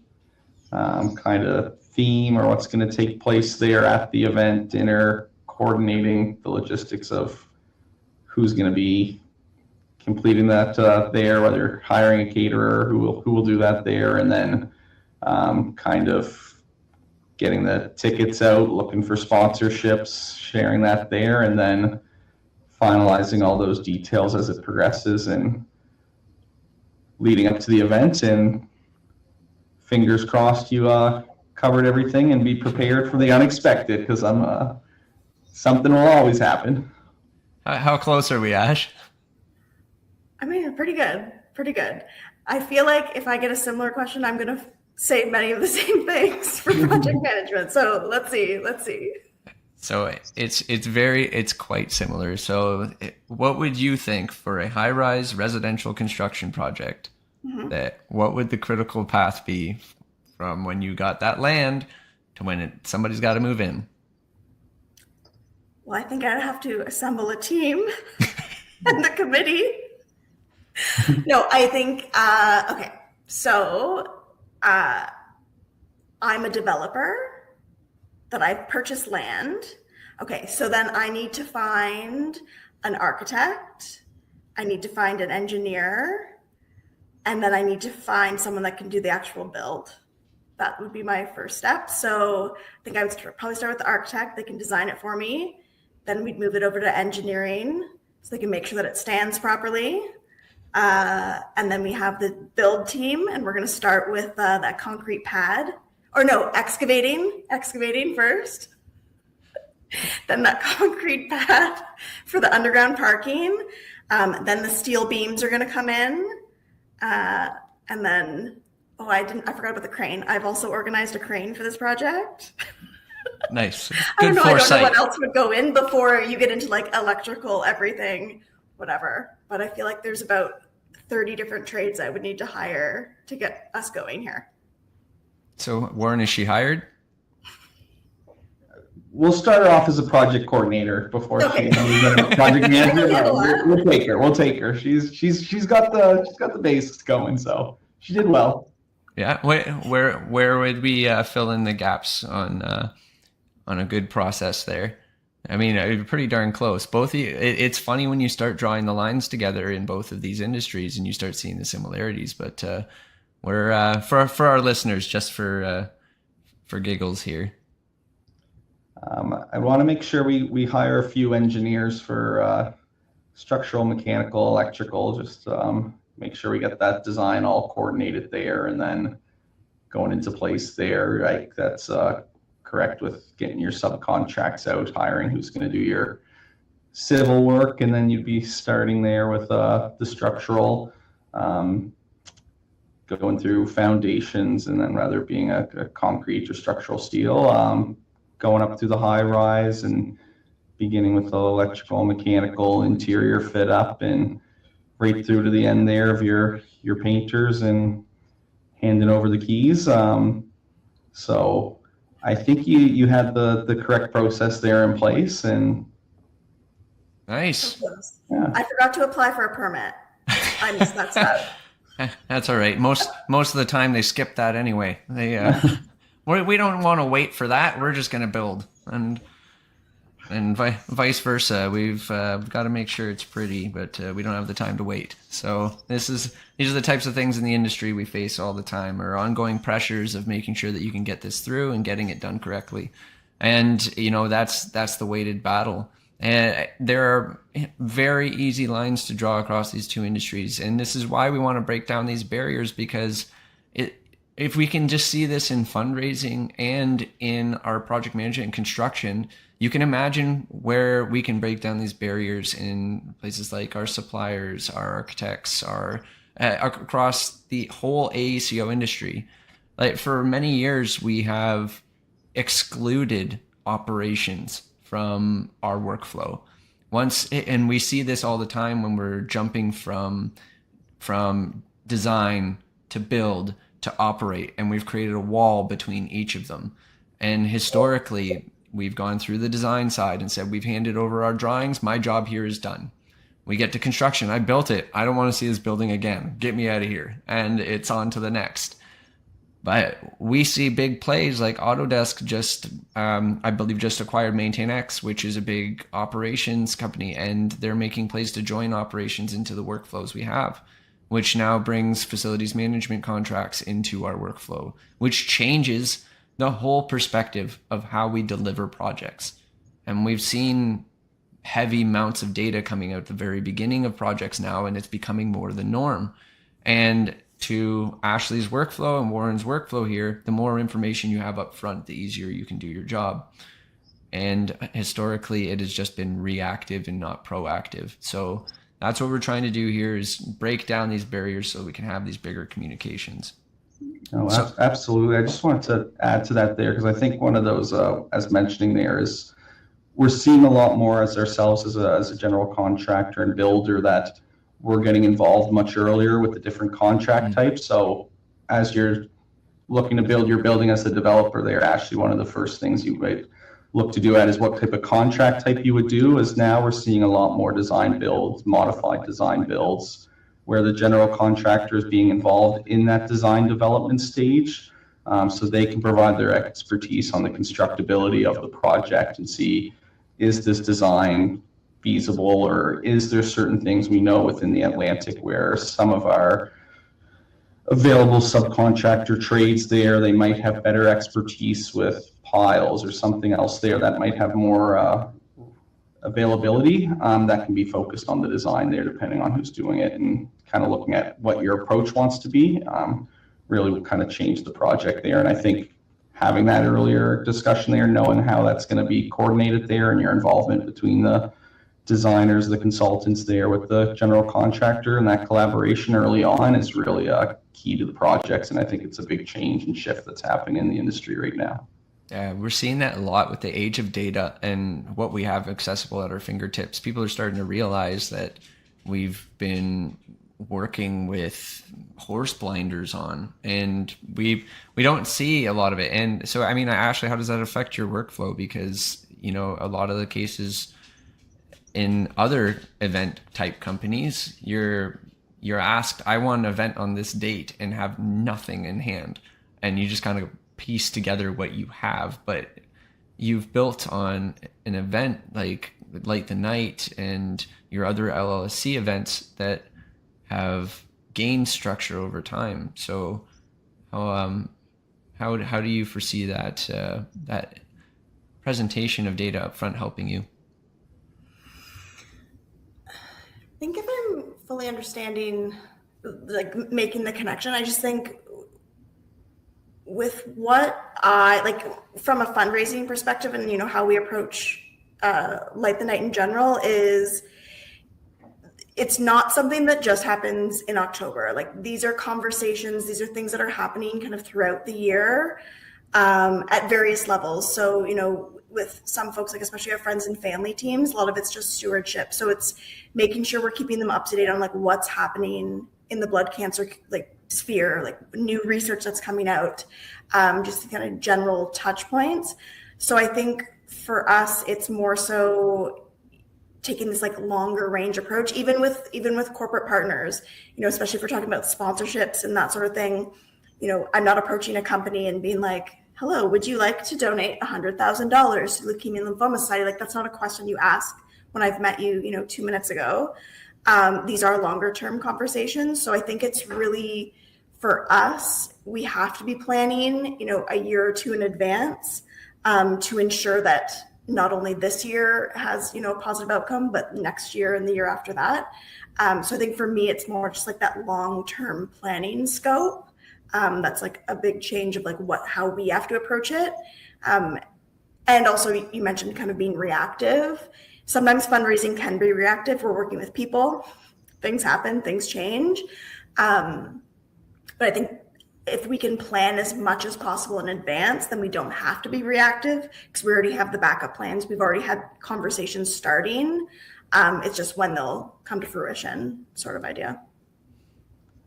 kind of theme, or what's going to take place there at the event, dinner, coordinating the logistics of who's going to be completing that there, whether hiring a caterer who will do that there, and then kind of getting the tickets out, looking for sponsorships, sharing that there, and then finalizing all those details as it progresses and leading up to the event. And fingers crossed you covered everything, and be prepared for the unexpected, because something will always happen. How close are we, Ash? I mean, pretty good. I feel like if I get a similar question, I'm going to say many of the same things for project management. So let's see. So it's quite similar. So what would you think for a high-rise residential construction project? Mm-hmm. What would the critical path be from when you got that land to when somebody's got to move in? Well, I think I'd have to assemble a team and the committee. No, I think, okay. So I'm a developer that I've purchased land. Okay, so then I need to find an architect. I need to find an engineer. And then I need to find someone that can do the actual build. That would be my first step. So I think I would probably start with the architect. They can design it for me. Then we'd move it over to engineering so they can make sure that it stands properly. And then we have the build team, and we're going to start with that concrete pad. Or no, excavating first. Then that concrete pad for the underground parking. Then the steel beams are going to come in. And then, I forgot about the crane. I've also organized a crane for this project. Nice. Good foresight. I don't know what else would go in before you get into like electrical, everything, whatever. But I feel like there's about 30 different trades I would need to hire to get us going here. So Warren, is she hired? We'll start her off as a project coordinator before she becomes a project manager. We'll take her. She's got the basics going, so she did well. Yeah. Where would we fill in the gaps on a good process there? I mean, pretty darn close. Both of you, it's funny when you start drawing the lines together in both of these industries and you start seeing the similarities. But we're for our listeners, just for giggles here. I want to make sure we hire a few engineers for structural, mechanical, electrical, just make sure we get that design all coordinated there and then going into place there. Right, that's correct with getting your subcontracts out, hiring who's going to do your civil work, and then you'd be starting there with the structural, going through foundations, and then rather being a concrete or structural steel, going up through the high rise and beginning with the electrical, mechanical, interior fit up, and right through to the end there of your painters and handing over the keys. So I think you had the correct process there in place, and nice. Yeah. I forgot to apply for a permit. I missed that step. That's all right. Most of the time they skip that anyway. They we don't want to wait for that. We're just going to build, and vice versa. We've got to make sure it's pretty, but we don't have the time to wait. So these are the types of things in the industry we face all the time, or ongoing pressures of making sure that you can get this through and getting it done correctly. And that's the weighted battle. And there are very easy lines to draw across these two industries, and this is why we want to break down these barriers, because if we can just see this in fundraising and in our project management and construction, you can imagine where we can break down these barriers in places like our suppliers, our architects, our across the whole AECO industry. Like, for many years, we have excluded operations from our workflow. And we see this all the time when we're jumping from design to build to operate, and we've created a wall between each of them. And historically, we've gone through the design side and said, we've handed over our drawings. My job here is done. We get to construction. I built it. I don't want to see this building again. Get me out of here. And it's on to the next. But we see big plays like Autodesk I believe just acquired MaintainX, which is a big operations company, and they're making plays to join operations into the workflows we have, which now brings facilities management contracts into our workflow, which changes the whole perspective of how we deliver projects. And we've seen heavy amounts of data coming out at the very beginning of projects now, and it's becoming more the norm. And to Ashleigh's workflow and Warren's workflow here, the more information you have up front, the easier you can do your job. And historically, it has just been reactive and not proactive. So that's what we're trying to do here, is break down these barriers so we can have these bigger communications. Oh, absolutely. I just wanted to add to that there, because I think one of those, as mentioning there, is we're seeing a lot more as ourselves as a general contractor and builder, that we're getting involved much earlier with the different contract types. So as you're looking to build your building as a developer there, actually one of the first things you might look to do is what type of contract type you would do. Is now we're seeing a lot more design builds, modified design builds, where the general contractor is being involved in that design development stage, so they can provide their expertise on the constructability of the project and see, is this design feasible, or is there certain things we know within the Atlantic where some of our available subcontractor trades there, they might have better expertise with piles or something else there that might have more availability, that can be focused on the design there, depending on who's doing it, and kind of looking at what your approach wants to be, really will kind of change the project there. And I think having that earlier discussion there, knowing how that's going to be coordinated there, and your involvement between the designers, the consultants there with the general contractor, and that collaboration early on is really key to the projects. And I think it's a big change and shift that's happening in the industry right now. Yeah, we're seeing that a lot with the age of data and what we have accessible at our fingertips. People are starting to realize that we've been working with horse blinders on, and we don't see a lot of it. And so, I mean, Ashleigh, how does that affect your workflow? Because, a lot of the cases in other event type companies, you're asked, I want an event on this date, and have nothing in hand, and you just kind of piece together what you have. But you've built on an event like Light the Night and your other LLSC events that have gained structure over time. So how do you foresee that that presentation of data up front helping you? I think if I'm fully understanding, like making the connection, I just think with what I like from a fundraising perspective and, how we approach Light the Night in general is it's not something that just happens in October. Like these are conversations, these are things that are happening kind of throughout the year at various levels. So, with some folks, like especially our friends and family teams, a lot of it's just stewardship. So it's making sure we're keeping them up to date on like what's happening in the blood cancer like sphere, like new research that's coming out, just kind of general touch points. So I think for us, it's more so taking this like longer range approach, even with corporate partners, especially if we're talking about sponsorships and that sort of thing. I'm not approaching a company and being like, hello, would you like to donate $100,000 to Leukemia and Lymphoma Society? Like that's not a question you ask when I've met you, 2 minutes ago. These are longer term conversations. So I think it's really for us, we have to be planning, a year or two in advance to ensure that not only this year has, a positive outcome, but next year and the year after that. So I think for me, it's more just like that long-term planning scope. That's like a big change of like how we have to approach it. And also you mentioned kind of being reactive. Sometimes fundraising can be reactive. We're working with people, things happen, things change. But I think if we can plan as much as possible in advance, then we don't have to be reactive because we already have the backup plans. We've already had conversations starting. It's just when they'll come to fruition sort of idea.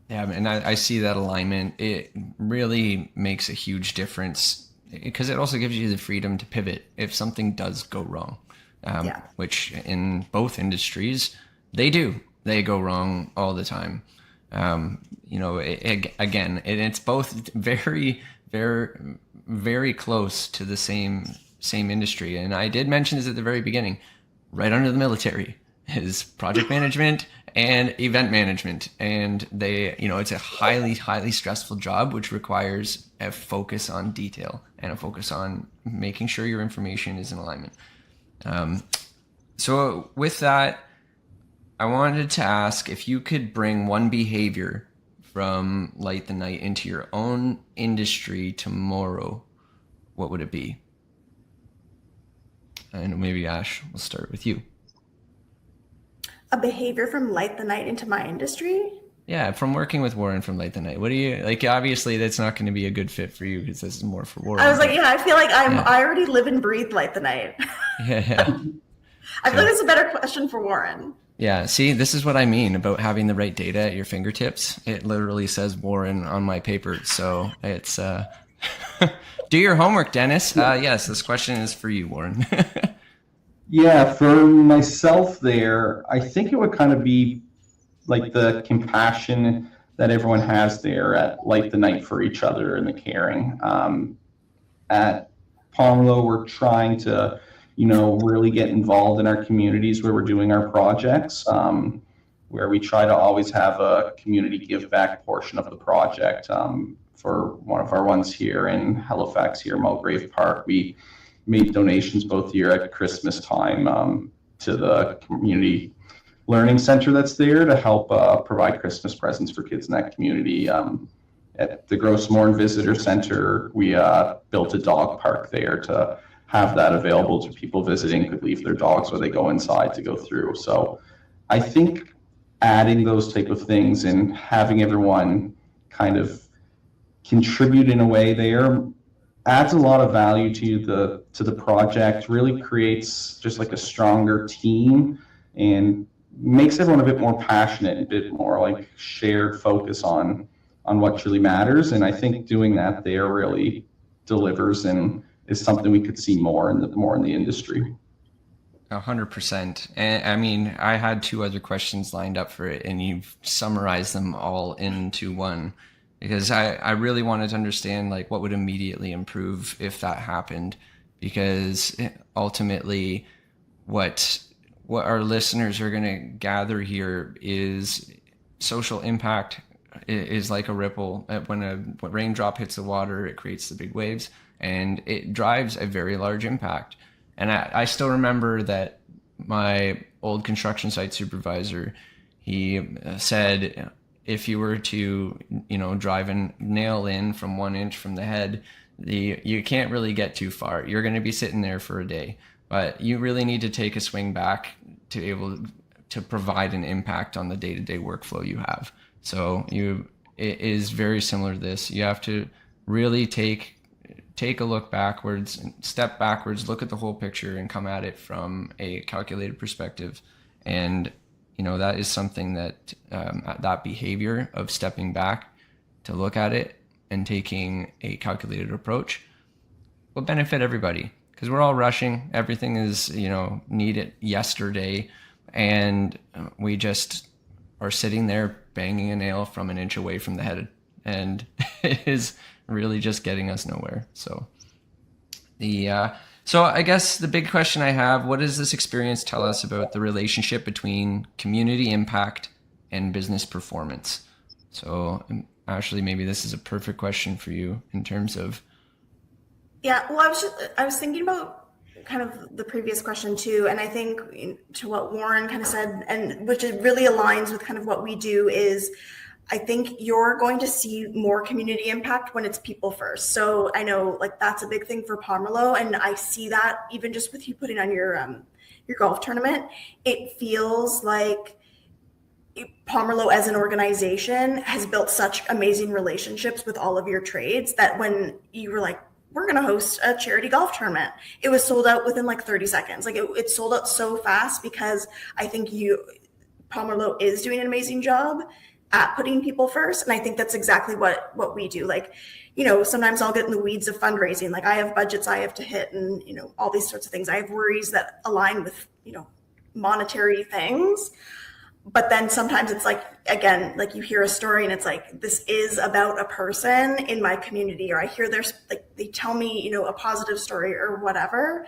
Yeah, and I see that alignment. It really makes a huge difference because it also gives you the freedom to pivot if something does go wrong, which in both industries, they do. They go wrong all the time. Again, it's both very, very, very close to the same industry. And I did mention this at the very beginning, right under the military is project management and event management. And they, it's a highly, highly stressful job, which requires a focus on detail and a focus on making sure your information is in alignment. So with that, I wanted to ask if you could bring one behavior from Light the Night into your own industry tomorrow, what would it be? And maybe Ash, we'll start with you. A behavior from Light the Night into my industry? Yeah, from working with Warren from Light the Night. What do you like? Obviously, that's not going to be a good fit for you because this is more for Warren. I was like, I feel like I already live and breathe Light the Night. Yeah. I feel like it's a better question for Warren. Yeah, see, this is what I mean about having the right data at your fingertips. It literally says Warren on my paper, so it's do your homework, Dennis. Yes, this question is for you, Warren. Yeah, for myself there, I think it would kind of be like the compassion that everyone has there at Light the Night for each other and the caring. At Pomerleau, we're trying to, really get involved in our communities where we're doing our projects, where we try to always have a community give back portion of the project. For one of our ones here in Halifax, here, Mulgrave Park, we made donations both year at Christmas time to the community learning center that's there to help provide Christmas presents for kids in that community. At the Grossmorn Visitor Center, we built a dog park there to have that available to people visiting, could leave their dogs where they go inside to go through. So I think adding those type of things and having everyone kind of contribute in a way there adds a lot of value to the project, really creates just like a stronger team and makes everyone a bit more passionate, a bit more like shared focus on what truly matters. And I think doing that there really delivers and is something we could see more in the industry. 100%. And I mean, I had two other questions lined up for it, and you've summarized them all into one, because I really wanted to understand like what would immediately improve if that happened. because ultimately what our listeners are going to gather here is social impact is like a ripple. When a raindrop hits the water, it creates the big waves, and it drives a very large impact. And I still remember that my old construction site supervisor, he said, if you were to, drive a nail in from 1 inch from the head, you can't really get too far. You're going to be sitting there for a day, but you really need to take a swing back to be able to provide an impact on the day-to-day workflow you have. So it is very similar to this. You have to really take a look backwards, step backwards, look at the whole picture, and come at it from a calculated perspective. And that is something that that behavior of stepping back to look at it and taking a calculated approach will benefit everybody, because we're all rushing. Everything is needed yesterday, and we just are sitting there banging a nail from 1 inch away from the head, and it is really just getting us nowhere. So so I guess the big question I have, what does this experience tell us about the relationship between community impact and business performance? So Ashleigh, maybe this is a perfect question for you in terms of. Yeah, well, I was thinking about kind of the previous question too, and I think to what Warren kind of said, and which it really aligns with kind of what we do, is I think you're going to see more community impact when it's people first. So I know that's a big thing for Pomerleau, and I see that even just with you putting on your golf tournament. It feels like Pomerleau as an organization has built such amazing relationships with all of your trades that when you were like, we're going to host a charity golf tournament, it was sold out within 30 seconds. It sold out so fast, because I think Pomerleau is doing an amazing job at putting people first. And I think that's exactly what we do. Sometimes I'll get in the weeds of fundraising. I have budgets I have to hit, and, all these sorts of things. I have worries that align with, monetary things. But then sometimes it's you hear a story and it's this is about a person in my community, or I hear they tell me, a positive story or whatever.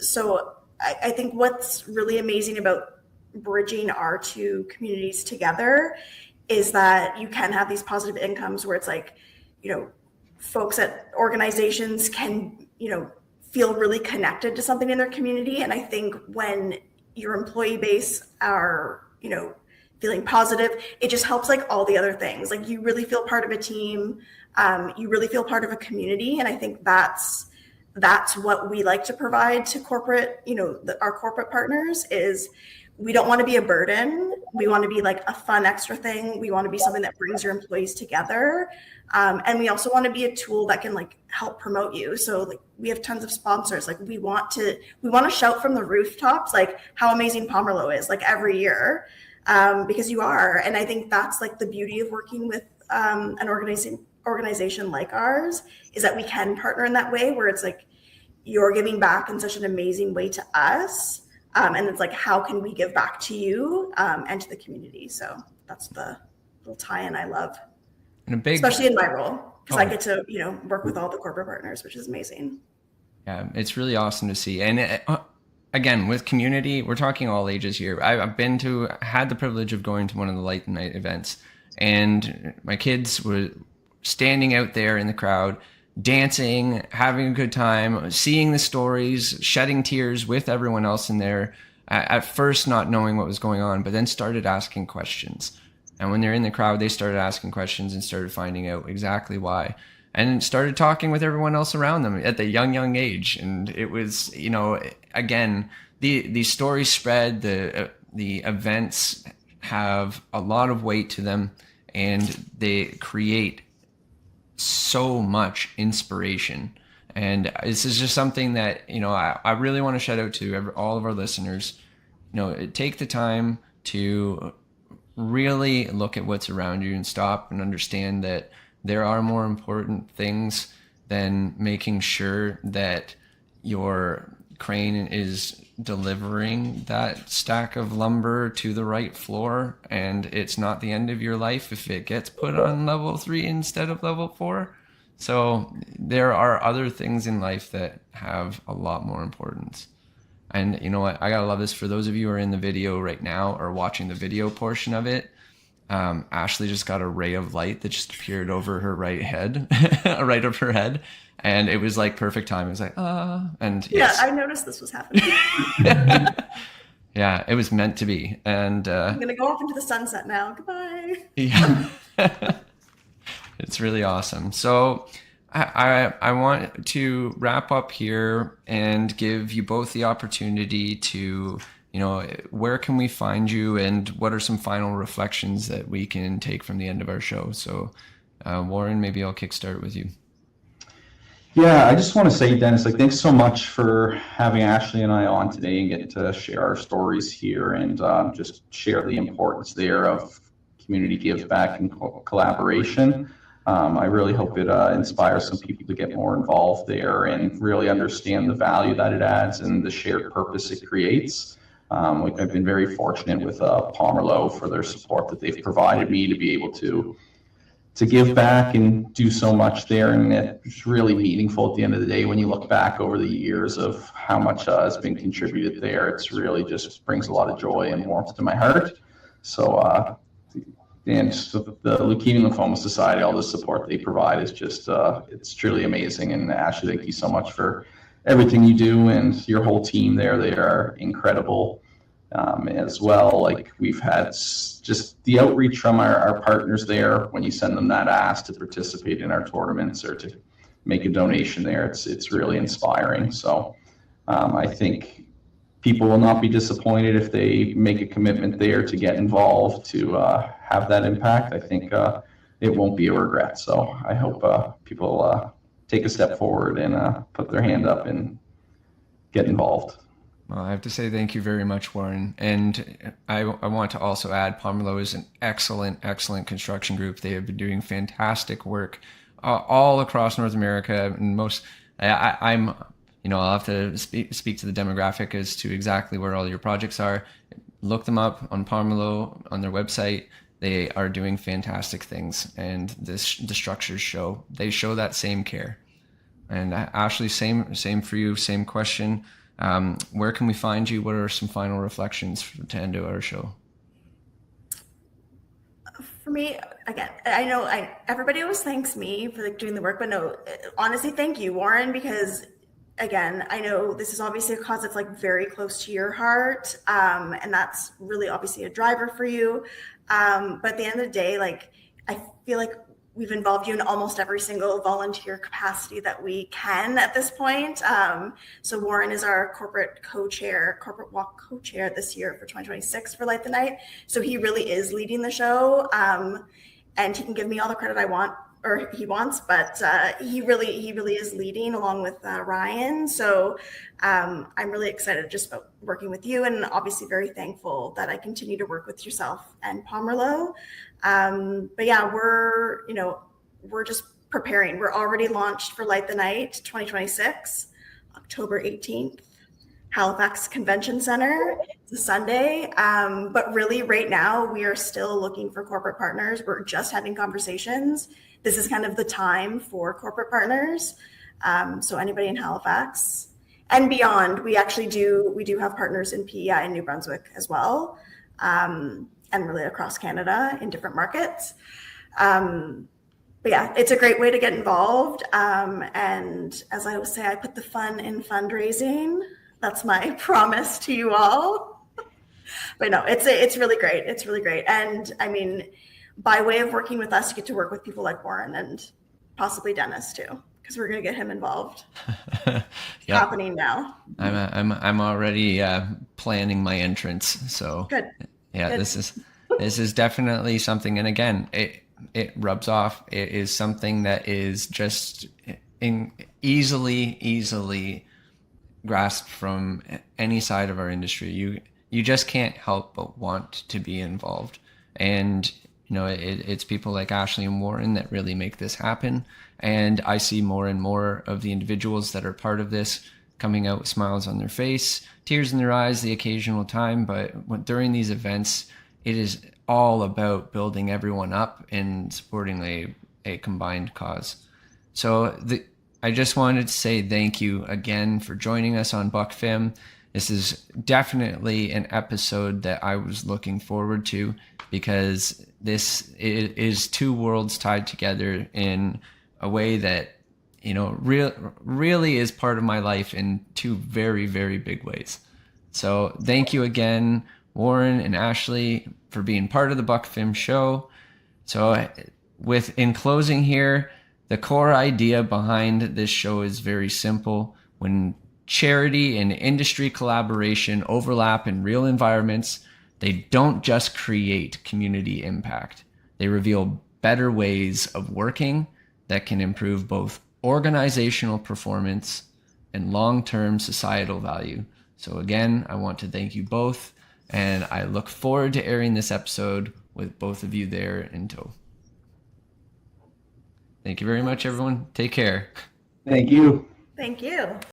So I think what's really amazing about bridging our two communities together is that you can have these positive incomes where it's folks at organizations can, feel really connected to something in their community. And I think when your employee base are, feeling positive, it just helps all the other things. You really feel part of a team. You really feel part of a community. And I think that's what we like to provide to corporate, our corporate partners is we don't want to be a burden. We want to be a fun extra thing. We want to be something that brings your employees together. And we also want to be a tool that can help promote you. So we have tons of sponsors. We want to shout from the rooftops, how amazing Pomerleau is every year, because you are. And I think that's the beauty of working with an organization like ours, is that we can partner in that way where it's you're giving back in such an amazing way to us. And it's how can we give back to you and to the community? So that's the little tie-in I love, and especially in my role, because I get to work with all the corporate partners, which is amazing. Yeah, it's really awesome to see. And again, with community, we're talking all ages here. I've had the privilege of going to one of the Light Night events, and my kids were standing out there in the crowd, dancing, having a good time, seeing the stories, shedding tears with everyone else in there, at first not knowing what was going on, but then started asking questions. And when they're in the crowd, they started asking questions and started finding out exactly why, and started talking with everyone else around them at the young age. And it was, again, the stories spread, the events have a lot of weight to them, and they create so much inspiration. And this is just something that I really want to shout out to all of our listeners. Take the time to really look at what's around you and stop and understand that there are more important things than making sure that your crane is delivering that stack of lumber to the right floor, and it's not the end of your life if it gets put on level 3 instead of level 4. So there are other things in life that have a lot more importance. And you know what? I gotta love this. For those of you who are in the video right now or watching the video portion of it, Ashleigh just got a ray of light that just appeared over her right head, right of her head. And it was like perfect time. It was like, and yes. Yeah, I noticed this was happening. Yeah, it was meant to be. And I'm going to go off into the sunset now. Goodbye. Yeah. It's really awesome. So I want to wrap up here and give you both the opportunity to, you know, where can we find you and what are some final reflections that we can take from the end of our show? So Warren, maybe I'll kickstart with you. Yeah, I just want to say, Dennis, like, thanks so much for having Ashleigh and I on today and getting to share our stories here and just share the importance there of community gives back and collaboration. I really hope it inspires some people to get more involved there and really understand the value that it adds and the shared purpose it creates. I've been very fortunate with Pomerleau for their support that they've provided me to be able to give back and do so much there. And it's really meaningful at the end of the day when you look back over the years of how much has been contributed there. It's really just brings a lot of joy and warmth to my heart. So, and the Leukemia and Lymphoma Society, all the support they provide is just, it's truly amazing. And Ashleigh, thank you so much for everything you do and your whole team there. They are incredible. As well, like we've had just the outreach from our partners there when you send them that ask to participate in our tournaments or to make a donation there, it's really inspiring. So I think people will not be disappointed if they make a commitment there to get involved, to have that impact. I think it won't be a regret. So I hope people take a step forward and put their hand up and get involved. Well, I have to say thank you very much, Warren. And I want to also add, Pomerleau is an excellent construction group. They have been doing fantastic work all across North America. And I'm, you know, I'll have to speak to the demographic as to exactly where all your projects are. Look them up on Pomerleau on their website. They are doing fantastic things, and the structures show that same care. And Ashleigh, same for you, same question. Where can we find you? What are some final reflections to end our show? For me, again, I know everybody always thanks me for doing the work, but no, honestly, thank you, Warren, because again, I know this is obviously a cause that's like very close to your heart, and that's really obviously a driver for you. But at the end of the day, like, I feel like we've involved you in almost every single volunteer capacity that we can at this point. So Warren is our corporate walk co-chair this year for 2026 for Light the Night. So he really is leading the show, and he can give me all the credit I want, or he wants, but he really is leading along with Ryan. So I'm really excited just about working with you, and obviously very thankful that I continue to work with yourself and Pomerleau. But yeah, we're just preparing. We're already launched for Light the Night 2026, October 18th, Halifax Convention Center. It's a Sunday. But really right now we are still looking for corporate partners. We're just having conversations. This is kind of the time for corporate partners. So anybody in Halifax and beyond, we do have partners in PEI and New Brunswick as well. And really across Canada in different markets. But yeah, it's a great way to get involved. And as I always say, I put the fun in fundraising. That's my promise to you all. But no, it's really great. It's really great. And I mean, by way of working with us, you get to work with people like Warren and possibly Dennis too, because we're going to get him involved. Yep. Happening now. I'm already planning my entrance. So good. Yeah, good. This is definitely something. And again, it rubs off. It is something that is just easily grasped from any side of our industry. You just can't help but want to be involved. And you know, it's people like Ashleigh and Warren that really make this happen. And I see more and more of the individuals that are part of this coming out with smiles on their face, tears in their eyes the occasional time. But during these events, it is all about building everyone up and supporting a combined cause. So I just wanted to say thank you again for joining us on BUCK FIM. This is definitely an episode that I was looking forward to, because this is two worlds tied together in a way that, you know, really is part of my life in two very, very big ways. So thank you again, Warren and Ashleigh, for being part of the BUCK FIM show. So in closing here, the core idea behind this show is very simple. When charity and industry collaboration overlap in real environments, they don't just create community impact. They reveal better ways of working that can improve both organizational performance and long-term societal value. So again, I want to thank you both, and I look forward to airing this episode with both of you there in tow. Thank you very much, everyone. Take care. Thank you. Thank you.